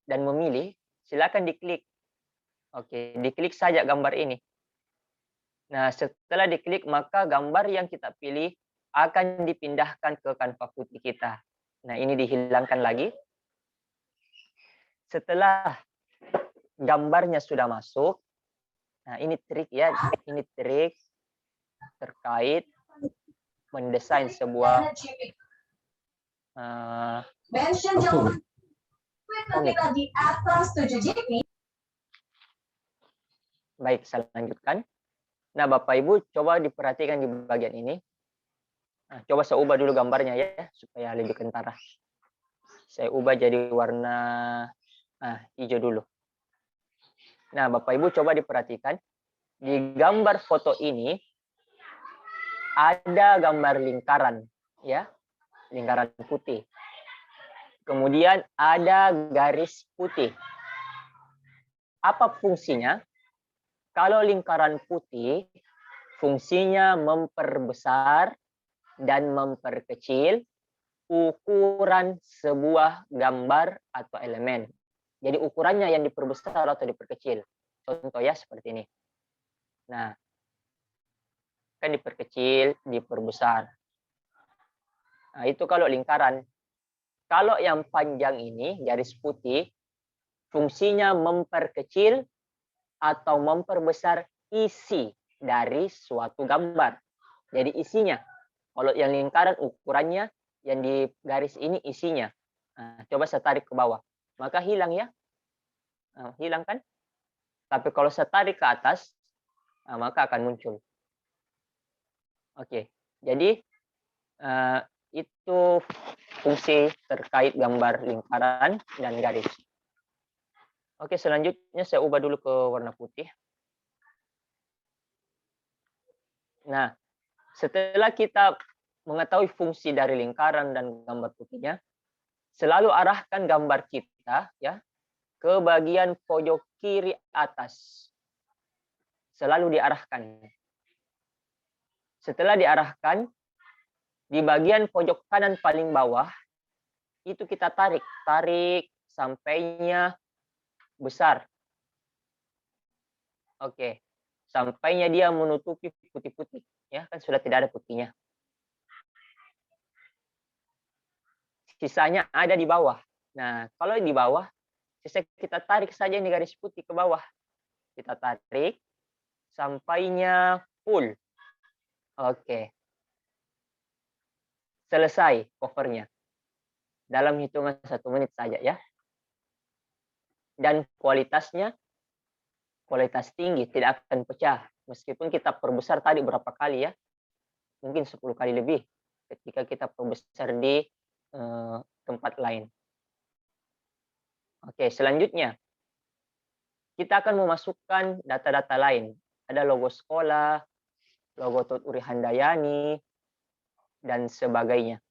dan memilih, silakan diklik. Oke, diklik saja gambar ini. Nah, setelah diklik maka gambar yang kita pilih akan dipindahkan ke kanva putih kita. Nah, ini dihilangkan lagi. Setelah gambarnya sudah masuk, nah ini trik ya, ini trik terkait mendesain sebuah komik. Baik, saya lanjutkan. Nah, Bapak Ibu coba diperhatikan di bagian ini. Nah, coba saya ubah dulu gambarnya ya, supaya lebih kentara. Saya ubah jadi warna hijau dulu. Nah, Bapak Ibu coba diperhatikan. Di gambar foto ini ada gambar lingkaran, ya, lingkaran putih. Kemudian ada garis putih. Apa fungsinya? Kalau lingkaran putih, fungsinya memperbesar dan memperkecil ukuran sebuah gambar atau elemen. Jadi ukurannya yang diperbesar atau diperkecil. Contoh ya seperti ini. Nah, kan diperkecil, diperbesar. Nah, itu kalau lingkaran. Kalau yang panjang ini, garis putih, fungsinya memperkecil atau memperbesar isi dari suatu gambar. Jadi isinya. Kalau yang lingkaran ukurannya, yang di garis ini isinya. Nah, coba saya tarik ke bawah. Maka hilang ya. Nah, hilang kan? Tapi kalau saya tarik ke atas, maka akan muncul. Oke, jadi itu fungsi terkait gambar lingkaran dan garis. Oke, selanjutnya saya ubah dulu ke warna putih. Nah, setelah kita mengetahui fungsi dari lingkaran dan gambar putihnya, selalu arahkan gambar kita ya ke bagian pojok kiri atas. Selalu diarahkan. Setelah diarahkan, di bagian pojok kanan paling bawah, itu kita tarik sampainya besar. Oke, sampainya dia menutupi putih-putih. Ya, kan sudah tidak ada putihnya. Sisanya ada di bawah. Nah, kalau di bawah, kita tarik saja ini garis putih ke bawah. Kita tarik, sampainya full. Oke. Selesai covernya. Dalam hitungan 1 menit saja ya. Dan kualitasnya, kualitas tinggi, tidak akan pecah. Meskipun kita perbesar tadi berapa kali ya. Mungkin 10 kali lebih ketika kita perbesar di tempat lain. Oke, selanjutnya kita akan memasukkan data-data lain. Ada logo sekolah, logo Tut Uri Handayani, dan sebagainya.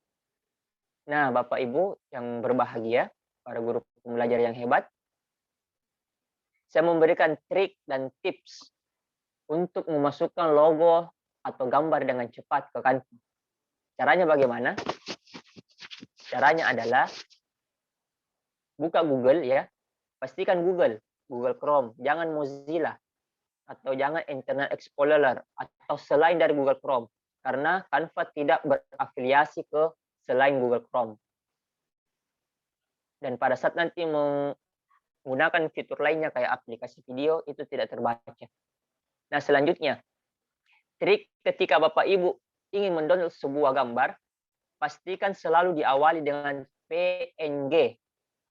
Nah, Bapak Ibu yang berbahagia, para guru pembelajar yang hebat, saya memberikan trik dan tips untuk memasukkan logo atau gambar dengan cepat ke Canva. Caranya bagaimana? Caranya adalah buka Google ya, pastikan Google Chrome, jangan Mozilla atau jangan Internet Explorer atau selain dari Google Chrome, karena Canva tidak berafiliasi ke selain Google Chrome. Dan pada saat nanti menggunakan fitur lainnya kayak aplikasi video, itu tidak terbaca. Nah, selanjutnya, trik ketika Bapak Ibu ingin mendownload sebuah gambar, pastikan selalu diawali dengan PNG,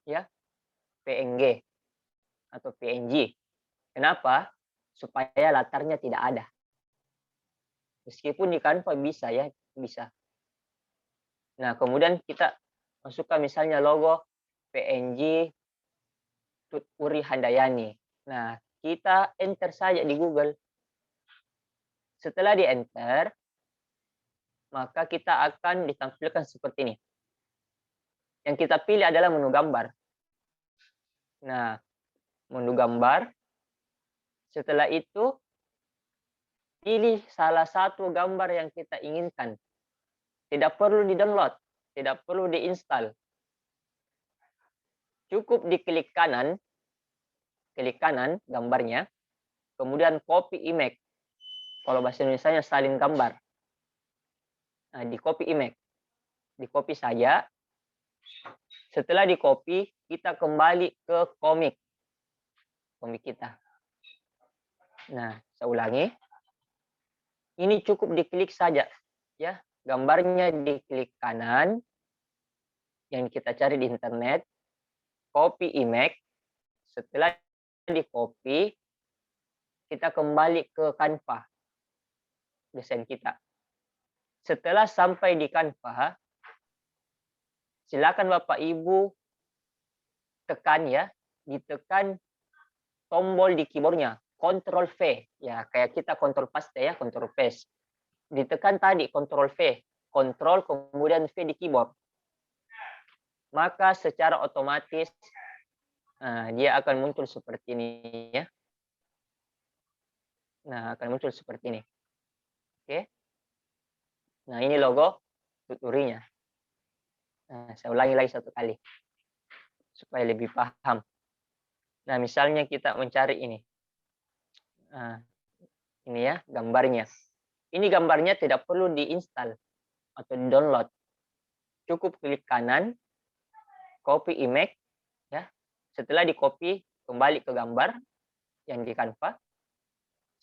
ya, PNG atau PNG. Kenapa? Supaya latarnya tidak ada. Meskipun di Canva bisa ya, bisa. Nah, kemudian kita masukkan misalnya logo PNG Tut Uri Handayani. Nah, kita enter saja di Google. Setelah di enter, maka kita akan ditampilkan seperti ini. Yang kita pilih adalah menu gambar. Nah, menu gambar. Setelah itu, pilih salah satu gambar yang kita inginkan. Tidak perlu di-download, tidak perlu diinstal. cukup diklik klik kanan gambarnya, kemudian copy image. Kalau bahasa Indonesianya salin gambar. Nah, di copy image, di copy saja. Setelah di copy, kita kembali ke komik kita. Nah, saya ulangi. Ini cukup diklik saja, ya. Gambarnya diklik kanan, yang kita cari di internet, copy image. Setelah di copy, kita kembali ke Canva, desain kita. Setelah sampai di Canva, silakan Bapak Ibu tekan ya, ditekan tombol di keyboardnya, Ctrl V, ya kayak kita Ctrl paste ya, Ctrl paste. Ditekan tadi Ctrl V, Ctrl kemudian V di keyboard. Maka secara otomatis dia akan muncul seperti ini ya. Nah, akan muncul seperti ini. Oke. Nah, ini logo tuturinya. Nah, saya ulangi lagi satu kali supaya lebih paham. Nah, misalnya kita mencari ini. Nah, ini ya gambarnya. Ini gambarnya tidak perlu diinstal atau di-download. Cukup klik kanan, copy image ya. Setelah di-copy, kembali ke gambar yang di Canva.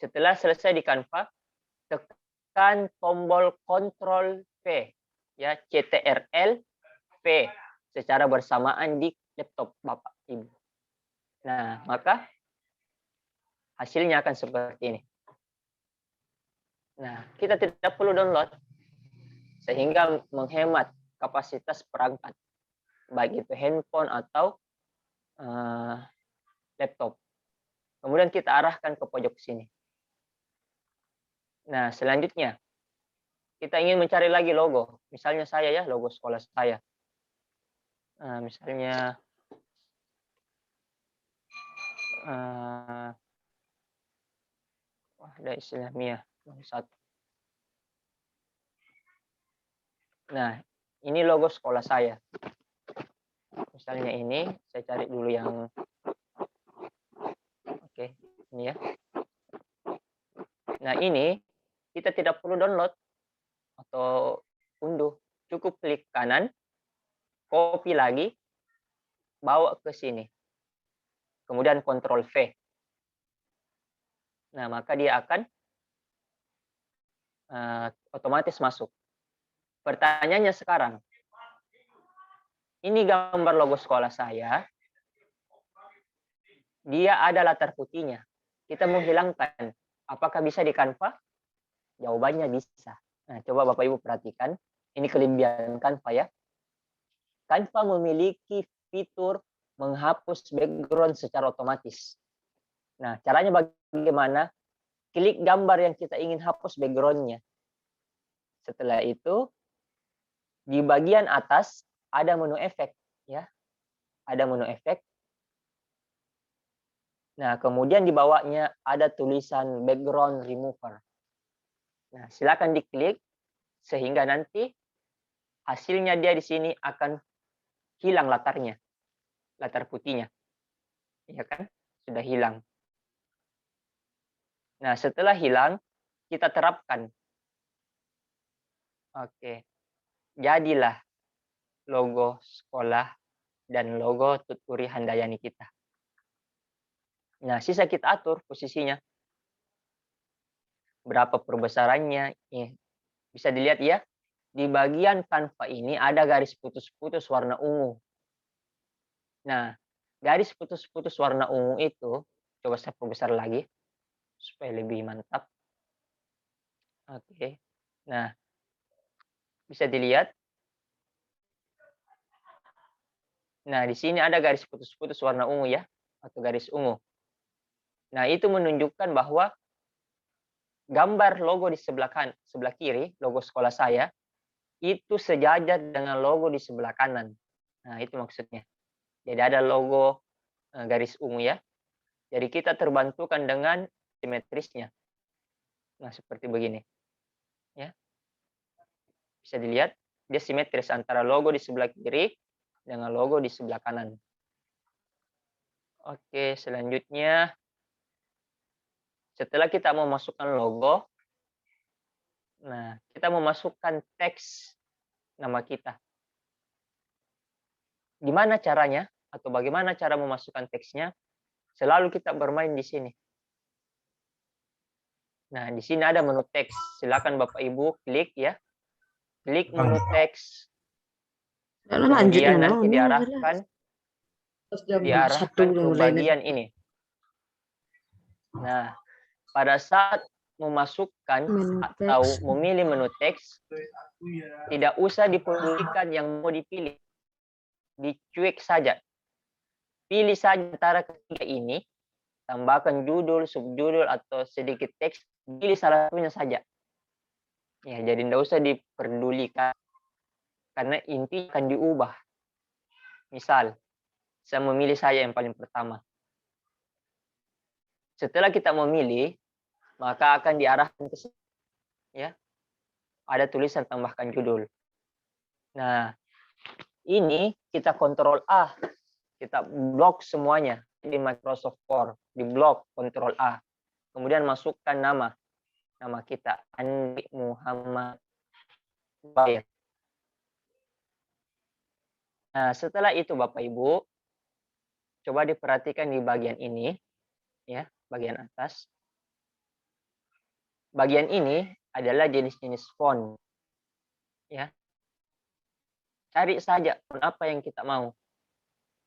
Setelah selesai di Canva, tekan tombol Ctrl V ya, Ctrl V secara bersamaan di laptop Bapak Ibu. Nah, maka hasilnya akan seperti ini. Nah, kita tidak perlu download sehingga menghemat kapasitas perangkat, baik itu handphone atau laptop. Kemudian kita arahkan ke pojok sini. Nah, selanjutnya kita ingin mencari lagi logo. Misalnya saya ya, logo sekolah saya. Nah, misalnya ada Islamiyah satu. Nah, ini logo sekolah saya. Misalnya ini, saya cari dulu yang oke, ini ya. Nah, ini kita tidak perlu download atau unduh. Cukup klik kanan, copy lagi, bawa ke sini. Kemudian Ctrl V. Nah, maka dia akan otomatis masuk. Pertanyaannya sekarang, ini gambar logo sekolah saya, dia ada latar putihnya. Kita mau hilangkan, apakah bisa di Canva? Jawabannya bisa. Nah, coba Bapak Ibu perhatikan, ini kelebihan Canva ya. Canva memiliki fitur menghapus background secara otomatis. Nah, caranya bagaimana? Klik gambar yang kita ingin hapus backgroundnya. Setelah itu, di bagian atas ada menu efek, ya. Ada menu efek. Nah, kemudian di bawahnya ada tulisan background remover. Nah, silakan diklik sehingga nanti hasilnya dia di sini akan hilang latarnya, latar putihnya. Ya kan? Sudah hilang. Nah, setelah hilang, kita terapkan. Oke. Jadilah logo sekolah dan logo Tuturi Handayani kita. Nah, sisa kita atur posisinya. Berapa perbesarannya. Bisa dilihat ya, di bagian Canva ini ada garis putus-putus warna ungu. Nah, garis putus-putus warna ungu itu, coba saya perbesar lagi, supaya lebih mantap. Oke. Nah, bisa dilihat. Nah, di sini ada garis putus-putus warna ungu ya, atau garis ungu. Nah, itu menunjukkan bahwa gambar logo di sebelah kiri, logo sekolah saya, itu sejajar dengan logo di sebelah kanan. Nah, itu maksudnya. Jadi ada logo garis ungu ya. Jadi kita terbantukan dengan simetrisnya. Nah, seperti begini. Ya. Bisa dilihat, dia simetris antara logo di sebelah kiri dengan logo di sebelah kanan. Oke, selanjutnya setelah kita memasukkan logo, nah kita memasukkan teks nama kita. Gimana caranya atau bagaimana cara memasukkan teksnya? Selalu kita bermain di sini. Nah, di sini ada menu teks. Silakan Bapak Ibu klik ya. Klik menu teks. Lanjut Kemudian mana? nanti diarahkan ke bagian ini. Nah, pada saat memasukkan atau memilih menu teks, tidak usah dipedulikan yang mau dipilih. Dicuek saja. Pilih saja antara ketiga ini, tambahkan judul, subjudul, atau sedikit teks, pilih salah satunya saja. Ya, jadi tidak usah diperdulikan, karena inti akan diubah. Misal, saya memilih saya yang paling pertama. Setelah kita memilih, maka akan diarahkan ke sini. Ya, ada tulisan tambahkan judul. Nah, ini kita kontrol A, kita blok semuanya di Microsoft Word, di blok kontrol A. Kemudian masukkan nama kita, Andi Muhammad Bair. Nah, setelah itu Bapak Ibu, coba diperhatikan di bagian ini, ya, bagian atas. Bagian ini adalah jenis-jenis font, ya. Cari saja font apa yang kita mau.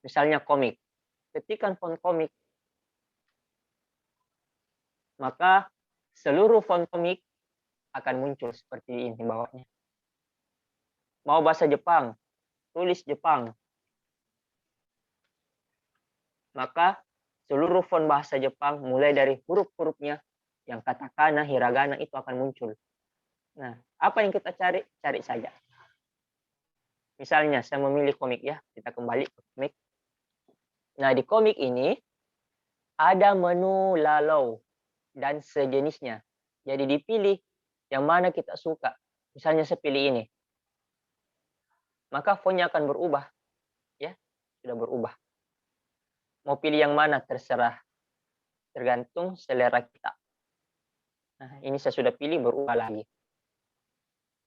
Misalnya komik, ketikkan font komik, maka seluruh font komik akan muncul seperti ini bawahnya. Mau bahasa Jepang, tulis Jepang. Maka seluruh font bahasa Jepang mulai dari huruf-hurufnya yang katakana, hiragana itu akan muncul. Nah, apa yang kita cari? Cari saja. Misalnya saya memilih komik ya, kita kembali ke komik. Nah, di komik ini ada menu lalau dan sejenisnya. Jadi dipilih yang mana kita suka. Misalnya saya pilih ini. Maka fontnya akan berubah. Ya, sudah berubah. Mau pilih yang mana terserah. Tergantung selera kita. Nah, ini saya sudah pilih berubah lagi.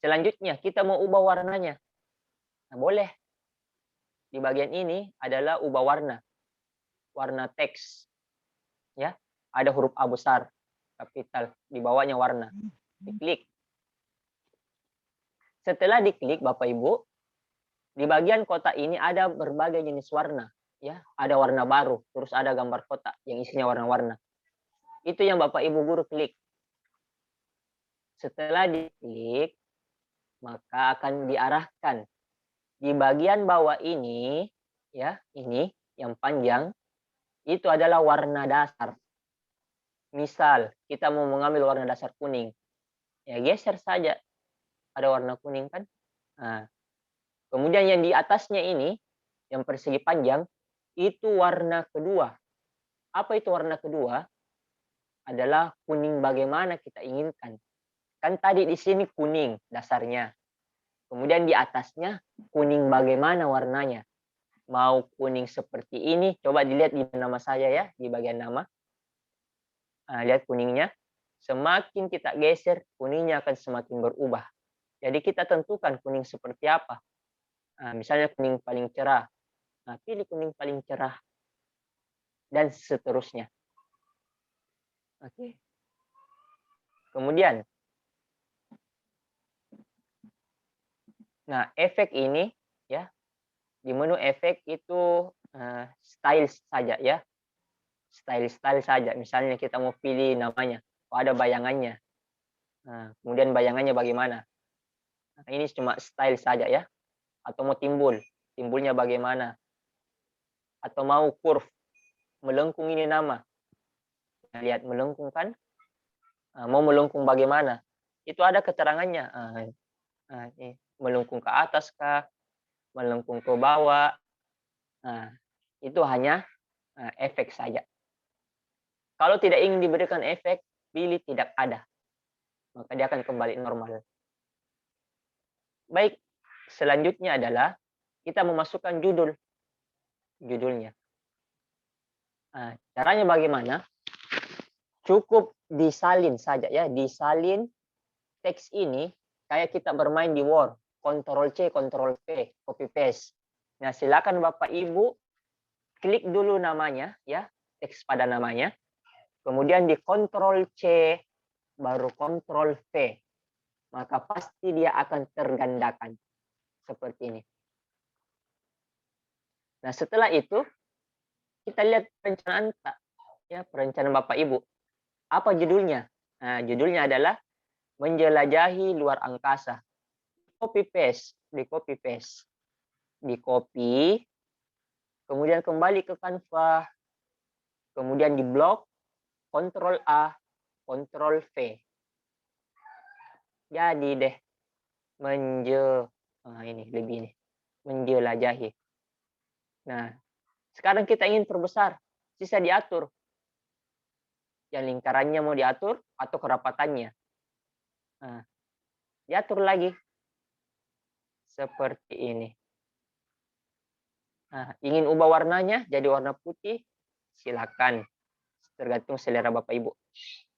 Selanjutnya kita mau ubah warnanya. Nah, boleh. Di bagian ini adalah ubah warna. Warna teks. Ya, ada huruf A besar, kapital, di bawahnya warna. Diklik. Setelah diklik Bapak Ibu, di bagian kotak ini ada berbagai jenis warna, ya. Ada warna baru, terus ada gambar kotak yang isinya warna-warna. Itu yang Bapak Ibu guru klik. Setelah diklik, maka akan diarahkan di bagian bawah ini, ya, ini yang panjang, itu adalah warna dasar. Misal, kita mau mengambil warna dasar kuning, ya geser saja. Ada warna kuning kan? Nah, kemudian yang di atasnya ini, yang persegi panjang, itu warna kedua. Apa itu warna kedua? Adalah kuning bagaimana kita inginkan. Kan tadi di sini kuning dasarnya. Kemudian di atasnya kuning bagaimana warnanya. Mau kuning seperti ini, coba dilihat di nama saya ya, di bagian nama. Nah, lihat kuningnya. Semakin kita geser, kuningnya akan semakin berubah. Jadi kita tentukan kuning seperti apa. Nah, misalnya kuning paling cerah. Nah, pilih kuning paling cerah. Dan seterusnya. Oke. Kemudian, nah efek ini ya, di menu efek itu style saja ya. Style saja. Misalnya kita mau pilih namanya. Oh, ada bayangannya. Nah, kemudian bayangannya bagaimana. Nah, ini cuma style saja ya. Atau mau timbul. Timbulnya bagaimana. Atau mau curve. Melengkung ini nama. Nah, lihat melengkung kan. Nah, mau melengkung bagaimana. Itu ada keterangannya. Ini. Melengkung ke atas kah. Melengkung ke bawah. Nah, itu hanya efek saja. Kalau tidak ingin diberikan efek, pilih tidak ada. Maka dia akan kembali normal. Baik, selanjutnya adalah kita memasukkan judulnya. Nah, caranya bagaimana? Cukup disalin saja ya, disalin teks ini kayak kita bermain di Word, Ctrl C, Ctrl V, copy paste. Nah, silakan Bapak Ibu klik dulu namanya ya, teks pada namanya. Kemudian di Ctrl C baru Ctrl V. Maka pasti dia akan tergandakan seperti ini. Nah, setelah itu kita lihat perencanaan ya, perencanaan Bapak Ibu. Apa judulnya? Nah, judulnya adalah menjelajahi luar angkasa. Copy paste, di copy paste. Di copy, kemudian kembali ke Canva, kemudian di blok, Ctrl A, Ctrl V. Jadi deh, ini lebih ini, menjelajahi. Nah, sekarang kita ingin perbesar, sisa diatur. Yang lingkarannya mau diatur atau kerapatannya. Nah, diatur lagi. Seperti ini. Nah, ingin ubah warnanya jadi warna putih, silakan. Tergantung selera Bapak Ibu.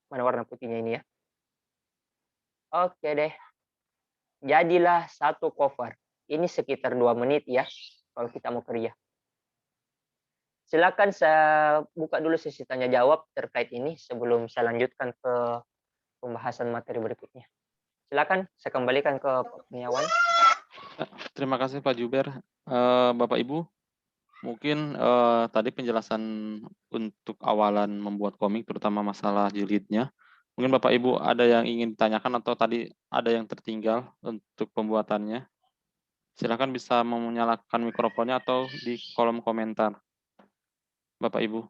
Mana warna putihnya ini ya. Oke deh. Jadilah satu cover. Ini sekitar 2 menit ya, kalau kita mau kerja. Silakan saya buka dulu sesi tanya jawab terkait ini sebelum saya lanjutkan ke pembahasan materi berikutnya. Silakan saya kembalikan ke Kurniawan. Terima kasih Pak Juber. Bapak Ibu, mungkin tadi penjelasan untuk awalan membuat komik, terutama masalah jilidnya. Mungkin Bapak Ibu ada yang ingin ditanyakan atau tadi ada yang tertinggal untuk pembuatannya. Silakan bisa menyalakan mikrofonnya atau di kolom komentar. Bapak Ibu.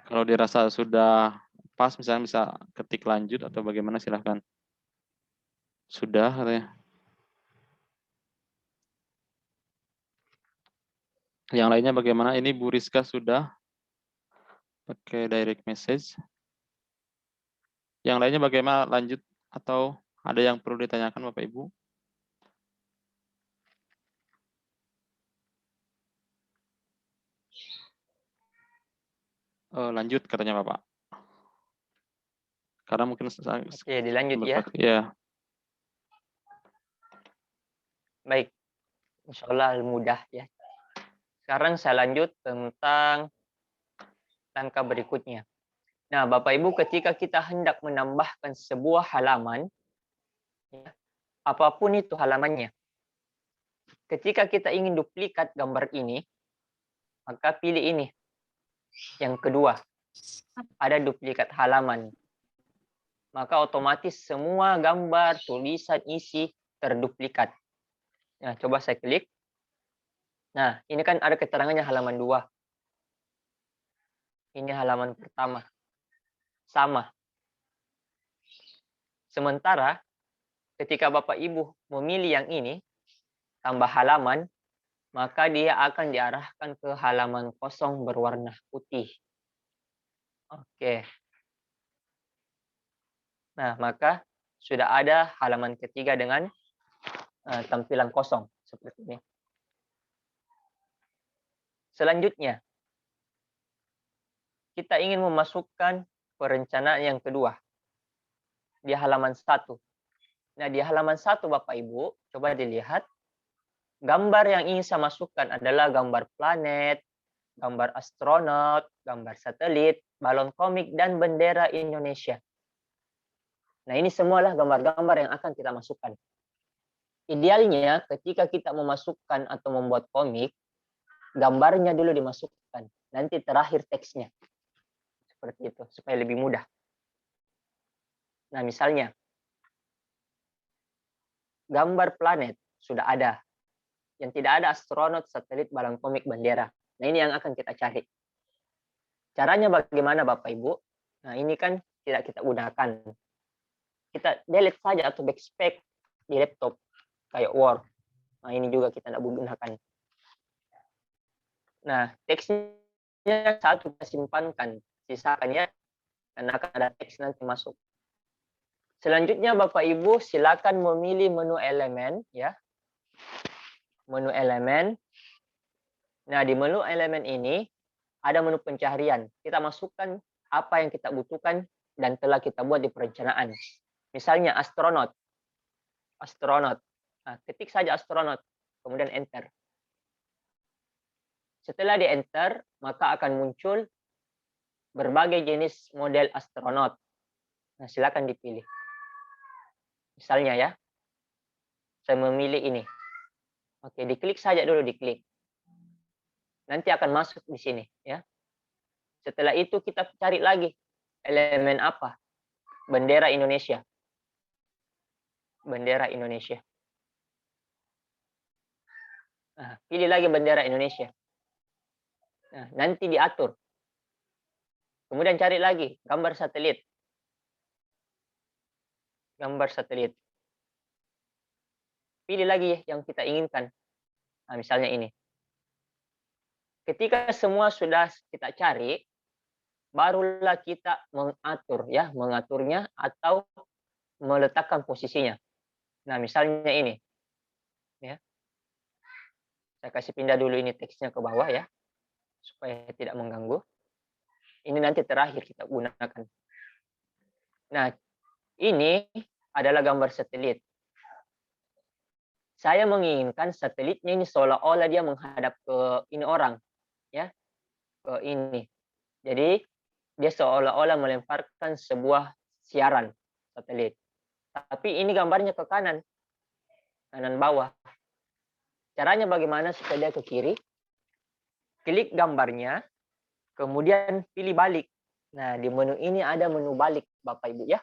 Kalau dirasa sudah pas, misalnya bisa ketik lanjut atau bagaimana, silakan. Sudah katanya. Yang lainnya bagaimana? Ini Bu Rizka sudah pakai direct message. Yang lainnya bagaimana, lanjut atau ada yang perlu ditanyakan Bapak Ibu? Lanjut katanya Bapak. Karena mungkin Oke, dilanjut ya. Ya. Baik. Insya Allah mudah ya. Sekarang saya lanjut tentang langkah berikutnya. Nah, Bapak Ibu, ketika kita hendak menambahkan sebuah halaman, ya, apapun itu halamannya, ketika kita ingin duplikat gambar ini, maka pilih ini. Yang kedua, ada duplikat halaman. Maka otomatis semua gambar, tulisan, isi terduplikat. Nah, coba saya klik. Nah, ini kan ada keterangannya halaman 2. Ini halaman pertama. Sama. Sementara ketika Bapak Ibu memilih yang ini, tambah halaman, maka dia akan diarahkan ke halaman kosong berwarna putih. Oke. Nah, maka sudah ada halaman ketiga dengan tampilan kosong seperti ini. Selanjutnya, kita ingin memasukkan perencanaan yang kedua di halaman 1. Nah, di halaman 1 Bapak Ibu, coba dilihat. Gambar yang ingin saya masukkan adalah gambar planet, gambar astronot, gambar satelit, balon komik, dan bendera Indonesia. Nah, ini semualah gambar-gambar yang akan kita masukkan. Idealnya ketika kita memasukkan atau membuat komik, gambarnya dulu dimasukkan, nanti terakhir teksnya. Seperti itu, supaya lebih mudah. Nah, misalnya, gambar planet sudah ada. Yang tidak ada astronot, satelit, balon komik, bendera. Nah, ini yang akan kita cari. Caranya bagaimana Bapak Ibu? Nah, ini kan tidak kita gunakan. Kita delete saja atau backspace di laptop, kayak Word. Nah, ini juga kita tidak gunakan. Nah, teksnya satu kita simpankan. Sisakan ya, karena akan ada teks nanti masuk. Selanjutnya Bapak Ibu silakan memilih menu elemen ya. Menu elemen. Nah, di menu elemen ini ada menu pencaharian. Kita masukkan apa yang kita butuhkan dan telah kita buat di perencanaan. Misalnya astronot. Astronot. Nah, ketik saja astronot, kemudian enter. Setelah di enter, maka akan muncul berbagai jenis model astronot. Nah, silakan dipilih. Misalnya ya, saya memilih ini. Oke, diklik saja dulu, diklik. Nanti akan masuk di sini ya. Setelah itu kita cari lagi elemen apa? Bendera Indonesia. Bendera Indonesia. Nah, pilih lagi bendera Indonesia. Nah, nanti diatur. Kemudian cari lagi gambar satelit. Gambar satelit. Pilih lagi yang kita inginkan. Nah, misalnya ini. Ketika semua sudah kita cari, barulah kita mengatur ya, mengaturnya atau meletakkan posisinya. Nah, misalnya ini. Ya. Saya kasih pindah dulu ini teksnya ke bawah ya, supaya tidak mengganggu. Ini nanti terakhir kita gunakan. Nah, ini adalah gambar satelit. Saya menginginkan satelitnya ini seolah-olah dia menghadap ke ini orang, ya, ke ini. Jadi dia seolah-olah melemparkan sebuah siaran satelit. Tapi ini gambarnya ke kanan, kanan bawah. Caranya bagaimana supaya dia ke kiri? Klik gambarnya, kemudian pilih balik. Nah, di menu ini ada menu balik, Bapak Ibu ya.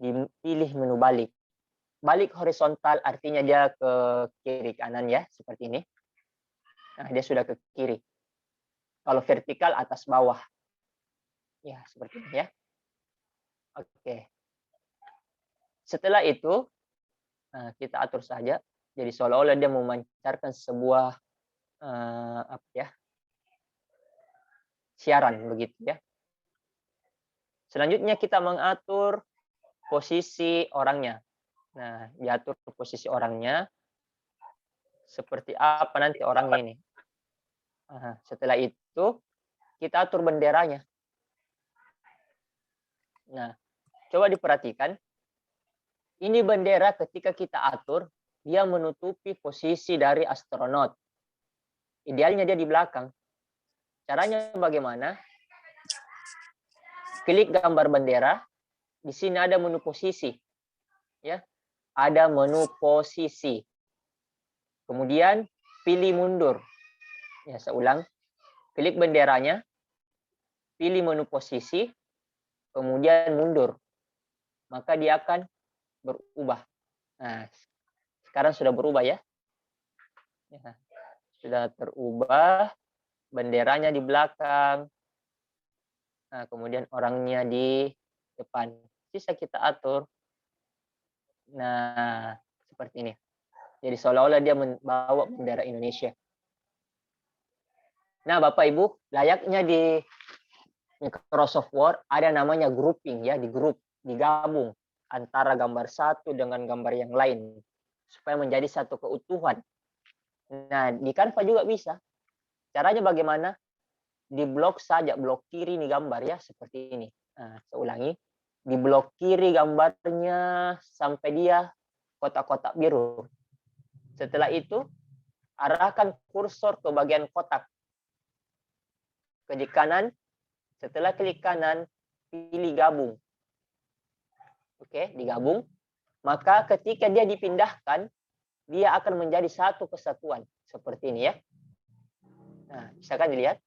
Dipilih menu balik. Balik horizontal artinya dia ke kiri kanan ya, seperti ini. Nah, dia sudah ke kiri. Kalau vertikal atas bawah. Ya, seperti ini ya. Oke. Setelah itu, kita atur saja. Jadi seolah-olah dia memancarkan sebuah apa ya? Siaran begitu ya. Selanjutnya kita mengatur posisi orangnya. Nah, diatur posisi orangnya seperti apa nanti orangnya ini. Setelah itu kita atur benderanya. Nah, coba diperhatikan. Ini bendera ketika kita atur, dia menutupi posisi dari astronot. Idealnya dia di belakang. Caranya bagaimana? Klik gambar bendera. Di sini ada menu posisi. Ya. Ada menu posisi. Kemudian pilih mundur. Ya, saya ulang. Klik benderanya. Pilih menu posisi. Kemudian mundur. Maka dia akan berubah. Nah, sekarang sudah berubah ya. Ya, sudah terubah. Benderanya di belakang. Nah, kemudian orangnya di depan. Bisa kita atur. Nah, seperti ini. Jadi seolah-olah dia membawa bendera Indonesia. Nah, Bapak Ibu, layaknya di Microsoft Word ada namanya grouping ya, di grup, digabung antara gambar satu dengan gambar yang lain supaya menjadi satu keutuhan. Nah, di Canva juga bisa. Caranya bagaimana? Di blok saja, blok kiri nih gambar ya, seperti ini. Nah, saya ulangi. Di blok kiri gambarnya sampai dia kotak-kotak biru. Setelah itu, arahkan kursor ke bagian kotak. Klik kanan. Setelah klik kanan, pilih gabung. Oke, digabung. Maka ketika dia dipindahkan, dia akan menjadi satu kesatuan. Seperti ini ya. Nah, bisa kan dilihat?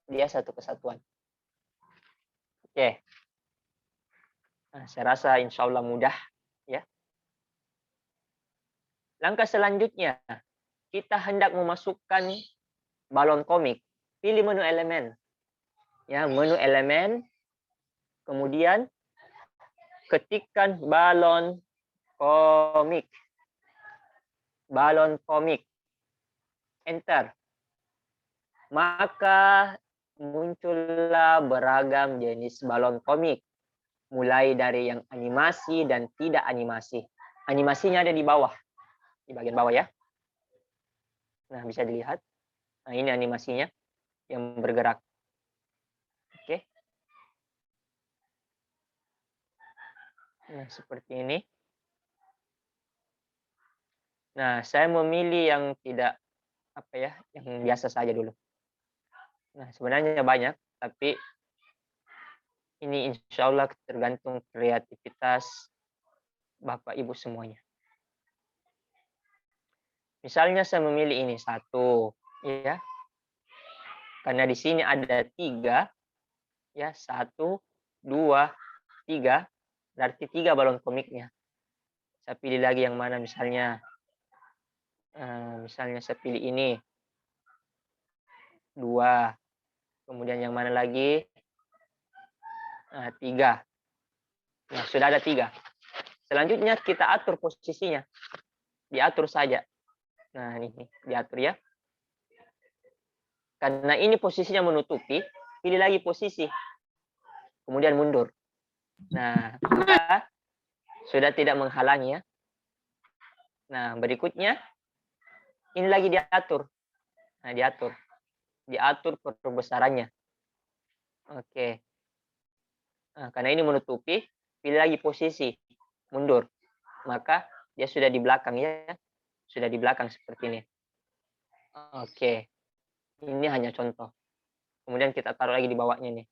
Dia satu kesatuan. Oke. Nah, saya rasa insya Allah mudah ya. Langkah selanjutnya, kita hendak memasukkan balon komik. Pilih menu elemen. Ya, menu elemen. Kemudian ketikkan balon komik. Balon komik. Enter. Maka muncullah beragam jenis balon komik. Mulai dari yang animasi dan tidak animasi. Animasinya ada di bawah. Di bagian bawah ya. Nah, bisa dilihat. Nah, ini animasinya yang bergerak. Oke. Nah, seperti ini. Nah, saya memilih yang tidak yang biasa saja dulu. Nah, sebenarnya banyak, tapi ini insya Allah tergantung kreativitas Bapak Ibu semuanya. Misalnya saya memilih ini satu, ya, karena di sini ada 3, ya, 1, 2, 3, berarti 3 balon komiknya. Saya pilih lagi yang mana misalnya saya pilih ini 2, kemudian yang mana lagi 3. Nah, sudah ada 3. Selanjutnya kita atur posisinya, diatur saja. Nah, ini diatur ya. Karena ini posisinya menutupi, pilih lagi posisi, kemudian mundur. Nah, maka sudah tidak menghalangi ya. Nah, berikutnya ini lagi diatur. Nah, diatur perbesarannya. Oke. Nah, karena ini menutupi, pilih lagi posisi, mundur. Maka dia sudah di belakang ya. Sudah di belakang seperti ini. Oke. Ini hanya contoh. Kemudian kita taruh lagi di bawahnya nih.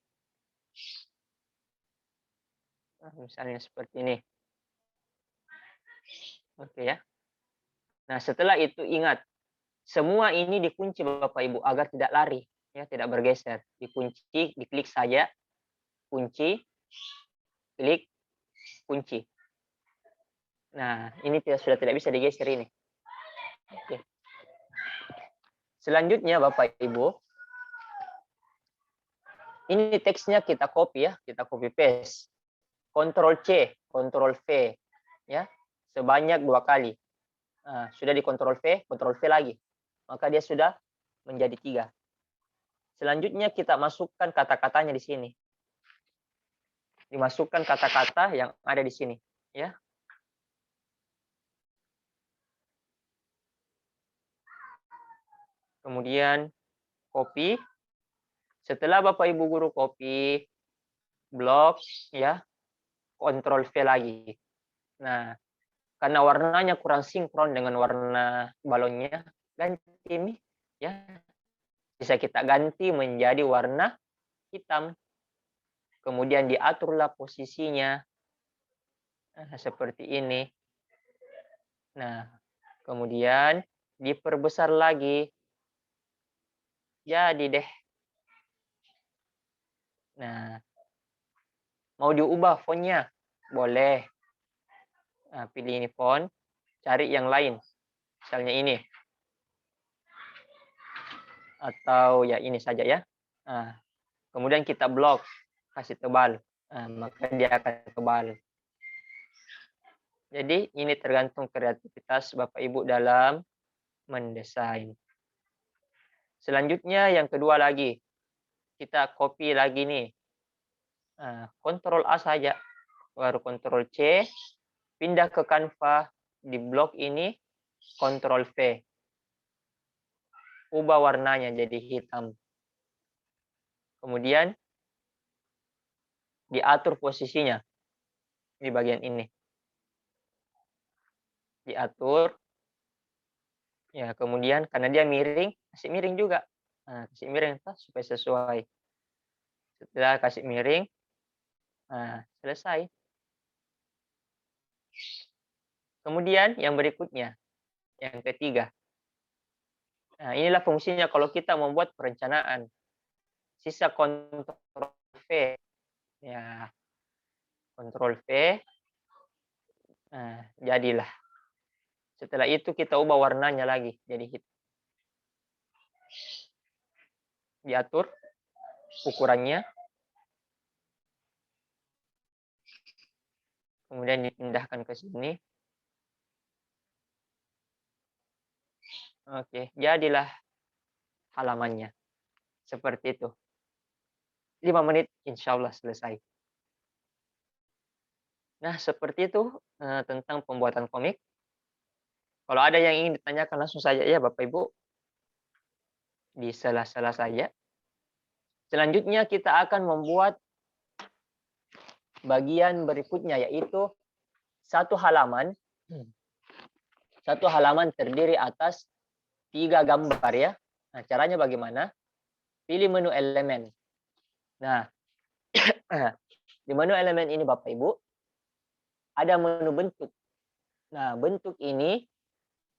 Nah, misalnya seperti ini. Oke ya. Nah, setelah itu ingat, semua ini dikunci Bapak Ibu agar tidak lari, ya, tidak bergeser. Dikunci, diklik saja, kunci, klik, kunci. Nah, ini sudah tidak bisa digeser ini. Oke. Selanjutnya Bapak Ibu, ini teksnya kita copy ya, kita copy paste. Ctrl C, Ctrl V, ya, sebanyak 2 kali. Nah, sudah di Ctrl V lagi. Maka dia sudah menjadi 3. Selanjutnya kita masukkan kata-katanya di sini. Dimasukkan kata-kata yang ada di sini, ya. Kemudian copy. Setelah Bapak Ibu guru copy, blok, ya, Ctrl V lagi. Nah, karena warnanya kurang sinkron dengan warna balonnya, ganti ini, ya. Bisa kita ganti menjadi warna hitam. Kemudian diaturlah posisinya. Nah, seperti ini. Nah, kemudian diperbesar lagi. Jadi deh. Nah, mau diubah fontnya? Boleh. Nah, pilih ini font, cari yang lain. Misalnya ini. Atau ya ini saja ya. Nah, kemudian kita blok, kasih tebal. Nah, maka dia akan tebal. Jadi ini tergantung kreativitas Bapak Ibu dalam mendesain. Selanjutnya yang kedua lagi. Kita copy lagi nih. Nah, Ctrl A saja. Baru Ctrl C. Pindah ke Canva. Di blok ini Ctrl V. Ubah warnanya jadi hitam. Kemudian diatur posisinya di bagian ini. Diatur. Ya, kemudian karena dia miring, kasih miring juga. Nah, kasih miring supaya sesuai. Setelah kasih miring, nah, selesai. Kemudian yang berikutnya, yang ketiga. Nah, inilah fungsinya kalau kita membuat perencanaan. Sisa Ctrl V. Ya, Ctrl V. Nah, jadilah. Setelah itu kita ubah warnanya lagi jadi hitam. Diatur ukurannya. Kemudian dipindahkan ke sini. Oke, jadilah halamannya. Seperti itu. 5 menit insya Allah selesai. Nah, seperti itu tentang pembuatan komik. Kalau ada yang ingin ditanyakan langsung saja ya Bapak Ibu. di sela-sela saja. Selanjutnya kita akan membuat bagian berikutnya, yaitu satu halaman. Satu halaman terdiri atas 3 gambar ya. Nah, caranya bagaimana? Pilih menu elemen. Nah, di menu elemen ini Bapak Ibu, ada menu bentuk. Nah, bentuk ini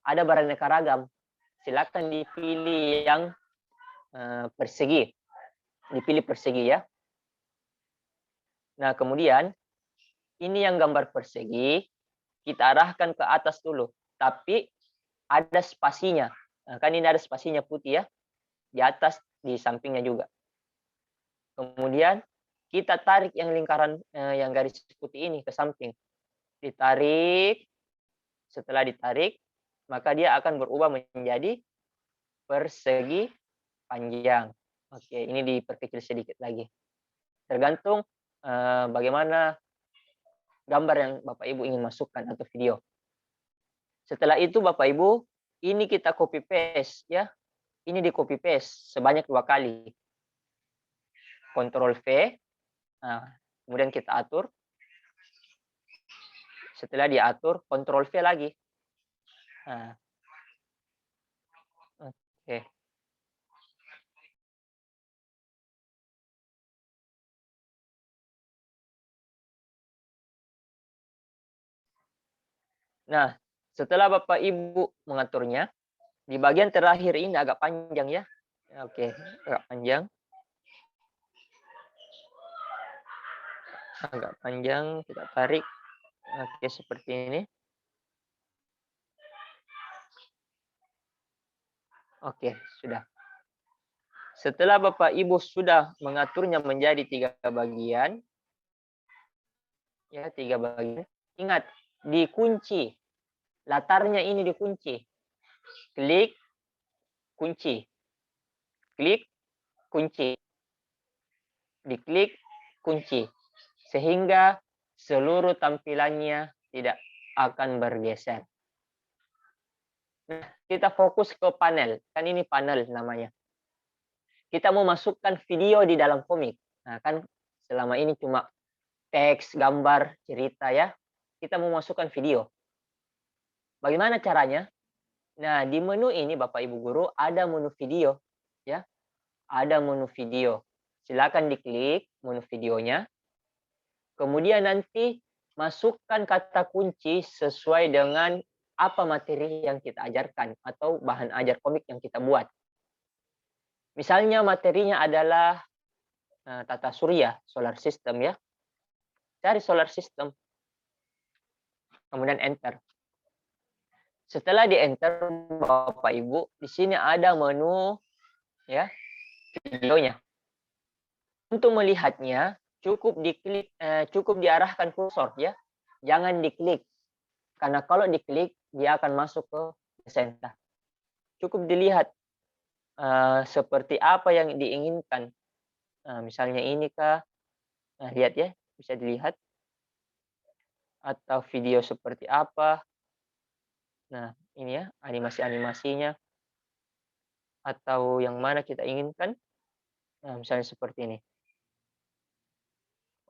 ada beraneka ragam. Silakan dipilih yang persegi. Dipilih persegi ya. Nah, kemudian ini yang gambar persegi, kita arahkan ke atas dulu. Tapi ada spasinya. Nah, kan ini ada spasinya putih ya. Di atas, di sampingnya juga. Kemudian kita tarik yang lingkaran yang garis putih ini ke samping. Ditarik. Setelah ditarik, maka dia akan berubah menjadi persegi panjang. Oke, ini diperkecil sedikit lagi. Tergantung bagaimana gambar yang Bapak Ibu ingin masukkan atau video. Setelah itu Bapak Ibu, ini kita copy paste ya. Ini di copy paste sebanyak 2 kali. Ctrl V. Nah, kemudian kita atur. Setelah diatur, Ctrl V lagi. Nah. Oke. Nah, setelah Bapak Ibu mengaturnya, di bagian terakhir ini agak panjang ya. Oke, agak panjang. Agak panjang, kita tarik. Oke, seperti ini. Oke, sudah. Setelah Bapak Ibu sudah mengaturnya menjadi 3 bagian, ya 3 bagian. Ingat, dikunci. Latarnya ini dikunci. Klik, kunci. Klik, kunci. Diklik, kunci. Sehingga seluruh tampilannya tidak akan bergeser. Nah, kita fokus ke panel. Kan ini panel namanya. Kita mau masukkan video di dalam komik. Nah, kan selama ini cuma teks, gambar, cerita ya. Kita mau masukkan video. Bagaimana caranya? Nah, di menu ini Bapak Ibu guru ada menu video ya. Ada menu video. Silakan diklik menu videonya. Kemudian nanti masukkan kata kunci sesuai dengan apa materi yang kita ajarkan atau bahan ajar komik yang kita buat. Misalnya materinya adalah tata surya, solar system ya. Cari solar system. Kemudian enter. Setelah di-enter Bapak Ibu, di sini ada menu ya, videonya. Untuk melihatnya cukup diklik cukup diarahkan kursor ya. Jangan diklik. Karena kalau diklik dia akan masuk ke presenter. Cukup dilihat seperti apa yang diinginkan. Misalnya ini kah? Nah, lihat ya, bisa dilihat. Atau video seperti apa. Nah, ini ya, animasi-animasinya. Atau yang mana kita inginkan. Nah, misalnya seperti ini.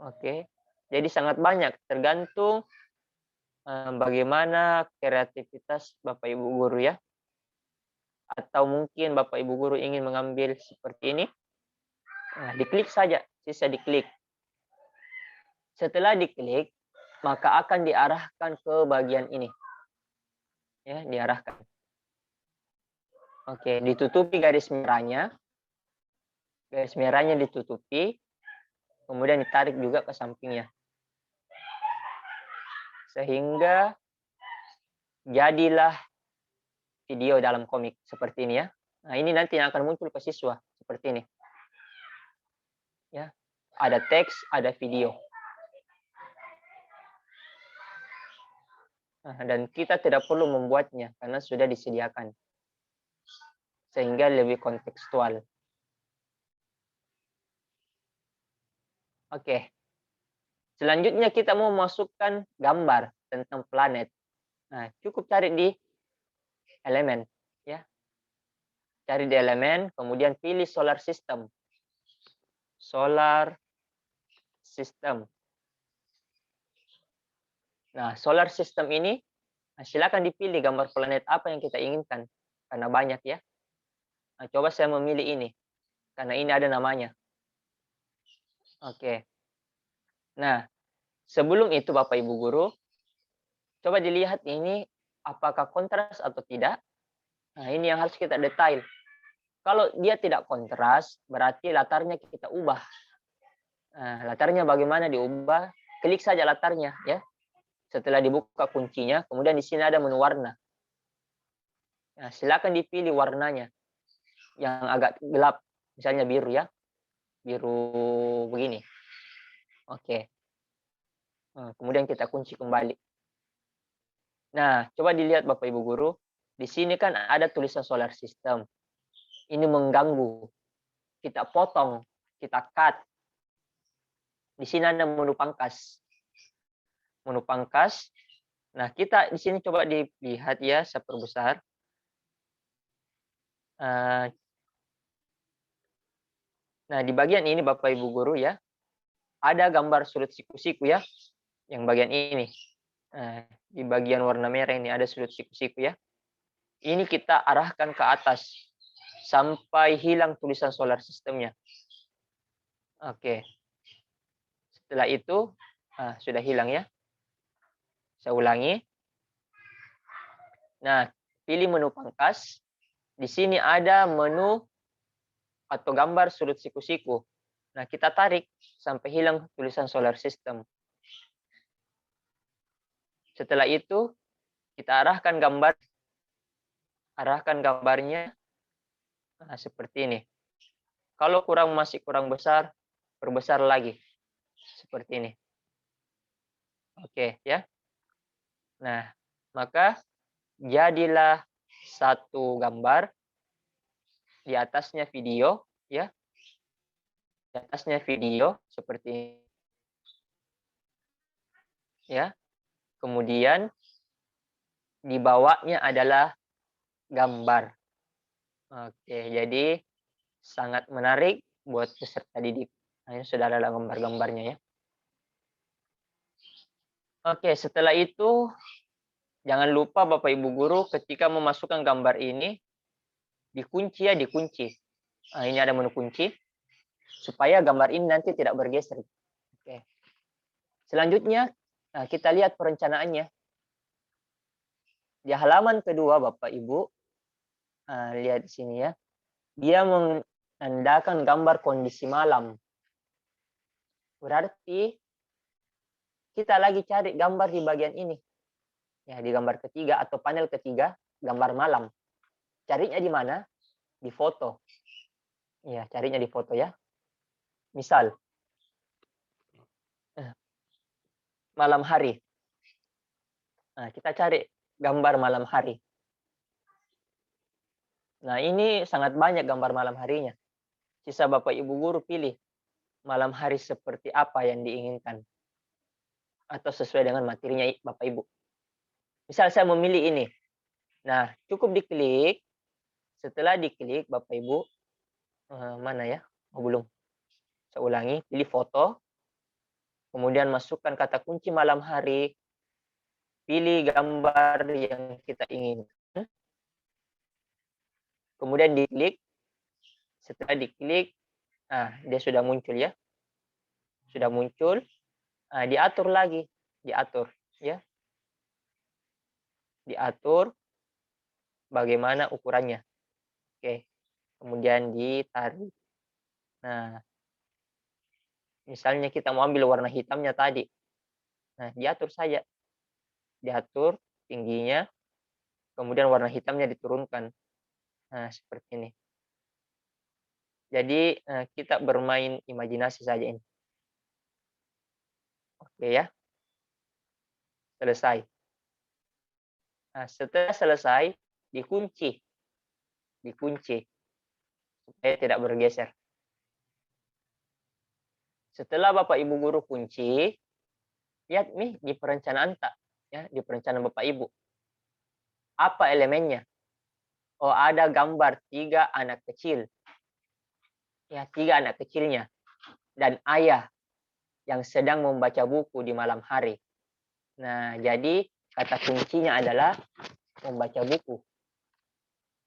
Oke. Jadi sangat banyak, tergantung bagaimana kreativitas Bapak Ibu guru ya. Atau mungkin Bapak Ibu guru ingin mengambil seperti ini. Nah, diklik saja, sisa diklik. Setelah diklik, maka akan diarahkan ke bagian ini. Ya, diarahkan. Oke, ditutupi garis merahnya. Garis merahnya ditutupi. Kemudian ditarik juga ke sampingnya. Sehingga jadilah video dalam komik seperti ini ya. Nah, ini nanti yang akan muncul ke siswa seperti ini. Ya. Ada teks, ada video. Nah, dan kita tidak perlu membuatnya karena sudah disediakan. Sehingga lebih kontekstual. Oke. Selanjutnya kita mau masukkan gambar tentang planet. Nah, cukup cari di elemen ya. Cari di elemen, kemudian pilih solar system. Solar system. Nah, solar system ini silakan dipilih gambar planet apa yang kita inginkan. Karena banyak ya. Nah, coba saya memilih ini. Karena ini ada namanya. Oke. Nah, sebelum itu Bapak Ibu Guru, coba dilihat ini apakah kontras atau tidak. Nah, ini yang harus kita detail. Kalau dia tidak kontras, berarti latarnya kita ubah. Nah, latarnya bagaimana diubah? Klik saja latarnya ya. Setelah dibuka kuncinya, kemudian di sini ada menu warna. Nah, silakan dipilih warnanya yang agak gelap, misalnya biru ya, biru begini. Oke. Nah, kemudian kita kunci kembali. Nah, coba dilihat Bapak Ibu Guru, di sini kan ada tulisan solar system. Ini mengganggu. Kita potong, kita cut. Di sini ada menu pangkas. Menu pangkas. Nah, kita di sini coba dilihat ya, saya perbesar. Nah, di bagian ini Bapak Ibu Guru ya, ada gambar sudut siku-siku ya, yang bagian ini. Nah, di bagian warna merah ini ada sudut siku-siku ya. Ini kita arahkan ke atas sampai hilang tulisan solar systemnya. Oke. Setelah itu sudah hilang ya. Saya ulangi. Nah, pilih menu pangkas. Di sini ada menu atau gambar sudut siku-siku. Nah, kita tarik sampai hilang tulisan solar system. Setelah itu, kita arahkan gambarnya seperti ini. Kalau masih kurang besar, perbesar lagi. Seperti ini. Oke, ya. Nah, maka jadilah satu gambar, di atasnya video, ya. Di atasnya video seperti ini. Ya. Kemudian di bawahnya adalah gambar. Oke, jadi sangat menarik buat peserta didik. Nah, ini sudah ada gambar-gambarnya ya. Oke, setelah itu jangan lupa Bapak Ibu Guru ketika memasukkan gambar ini dikunci ya, dikunci. Nah, ini ada menu kunci supaya gambar ini nanti tidak bergeser. Oke. Selanjutnya kita lihat perencanaannya. Di halaman kedua Bapak Ibu, lihat di sini ya. Dia menandakan gambar kondisi malam. Berarti kita lagi cari gambar di bagian ini. Ya, di gambar ketiga atau panel ketiga, gambar malam. Carinya di mana? Di foto. Ya, carinya di foto ya. Misal, malam hari. Nah, kita cari gambar malam hari. Nah, ini sangat banyak gambar malam harinya. Sisa Bapak Ibu Guru pilih malam hari seperti apa yang diinginkan. Atau sesuai dengan materinya Bapak Ibu. Misal saya memilih ini. Nah, cukup diklik. Setelah diklik Bapak Ibu, mana ya? Oh, belum. Saya ulangi, pilih foto. Kemudian masukkan kata kunci malam hari. Pilih gambar yang kita inginkan. Kemudian diklik. Setelah diklik, dia sudah muncul ya. Sudah muncul. Diatur lagi. Diatur ya. Diatur bagaimana ukurannya. Oke. Kemudian ditarik. Nah, misalnya kita mau ambil warna hitamnya tadi. Nah, diatur saja. Diatur tingginya. Kemudian warna hitamnya diturunkan. Nah, seperti ini. Jadi, kita bermain imajinasi saja ini. Oke ya. Selesai. Nah, setelah selesai, dikunci. Dikunci. Supaya tidak bergeser. Setelah Bapak Ibu Guru kunci, lihat nih di perencanaan tak? Ya, di perencanaan Bapak Ibu. Apa elemennya? oh ada gambar 3 anak kecil. Ya, 3 anak kecilnya. Dan ayah yang sedang membaca buku di malam hari. Nah, jadi kata kuncinya adalah membaca buku.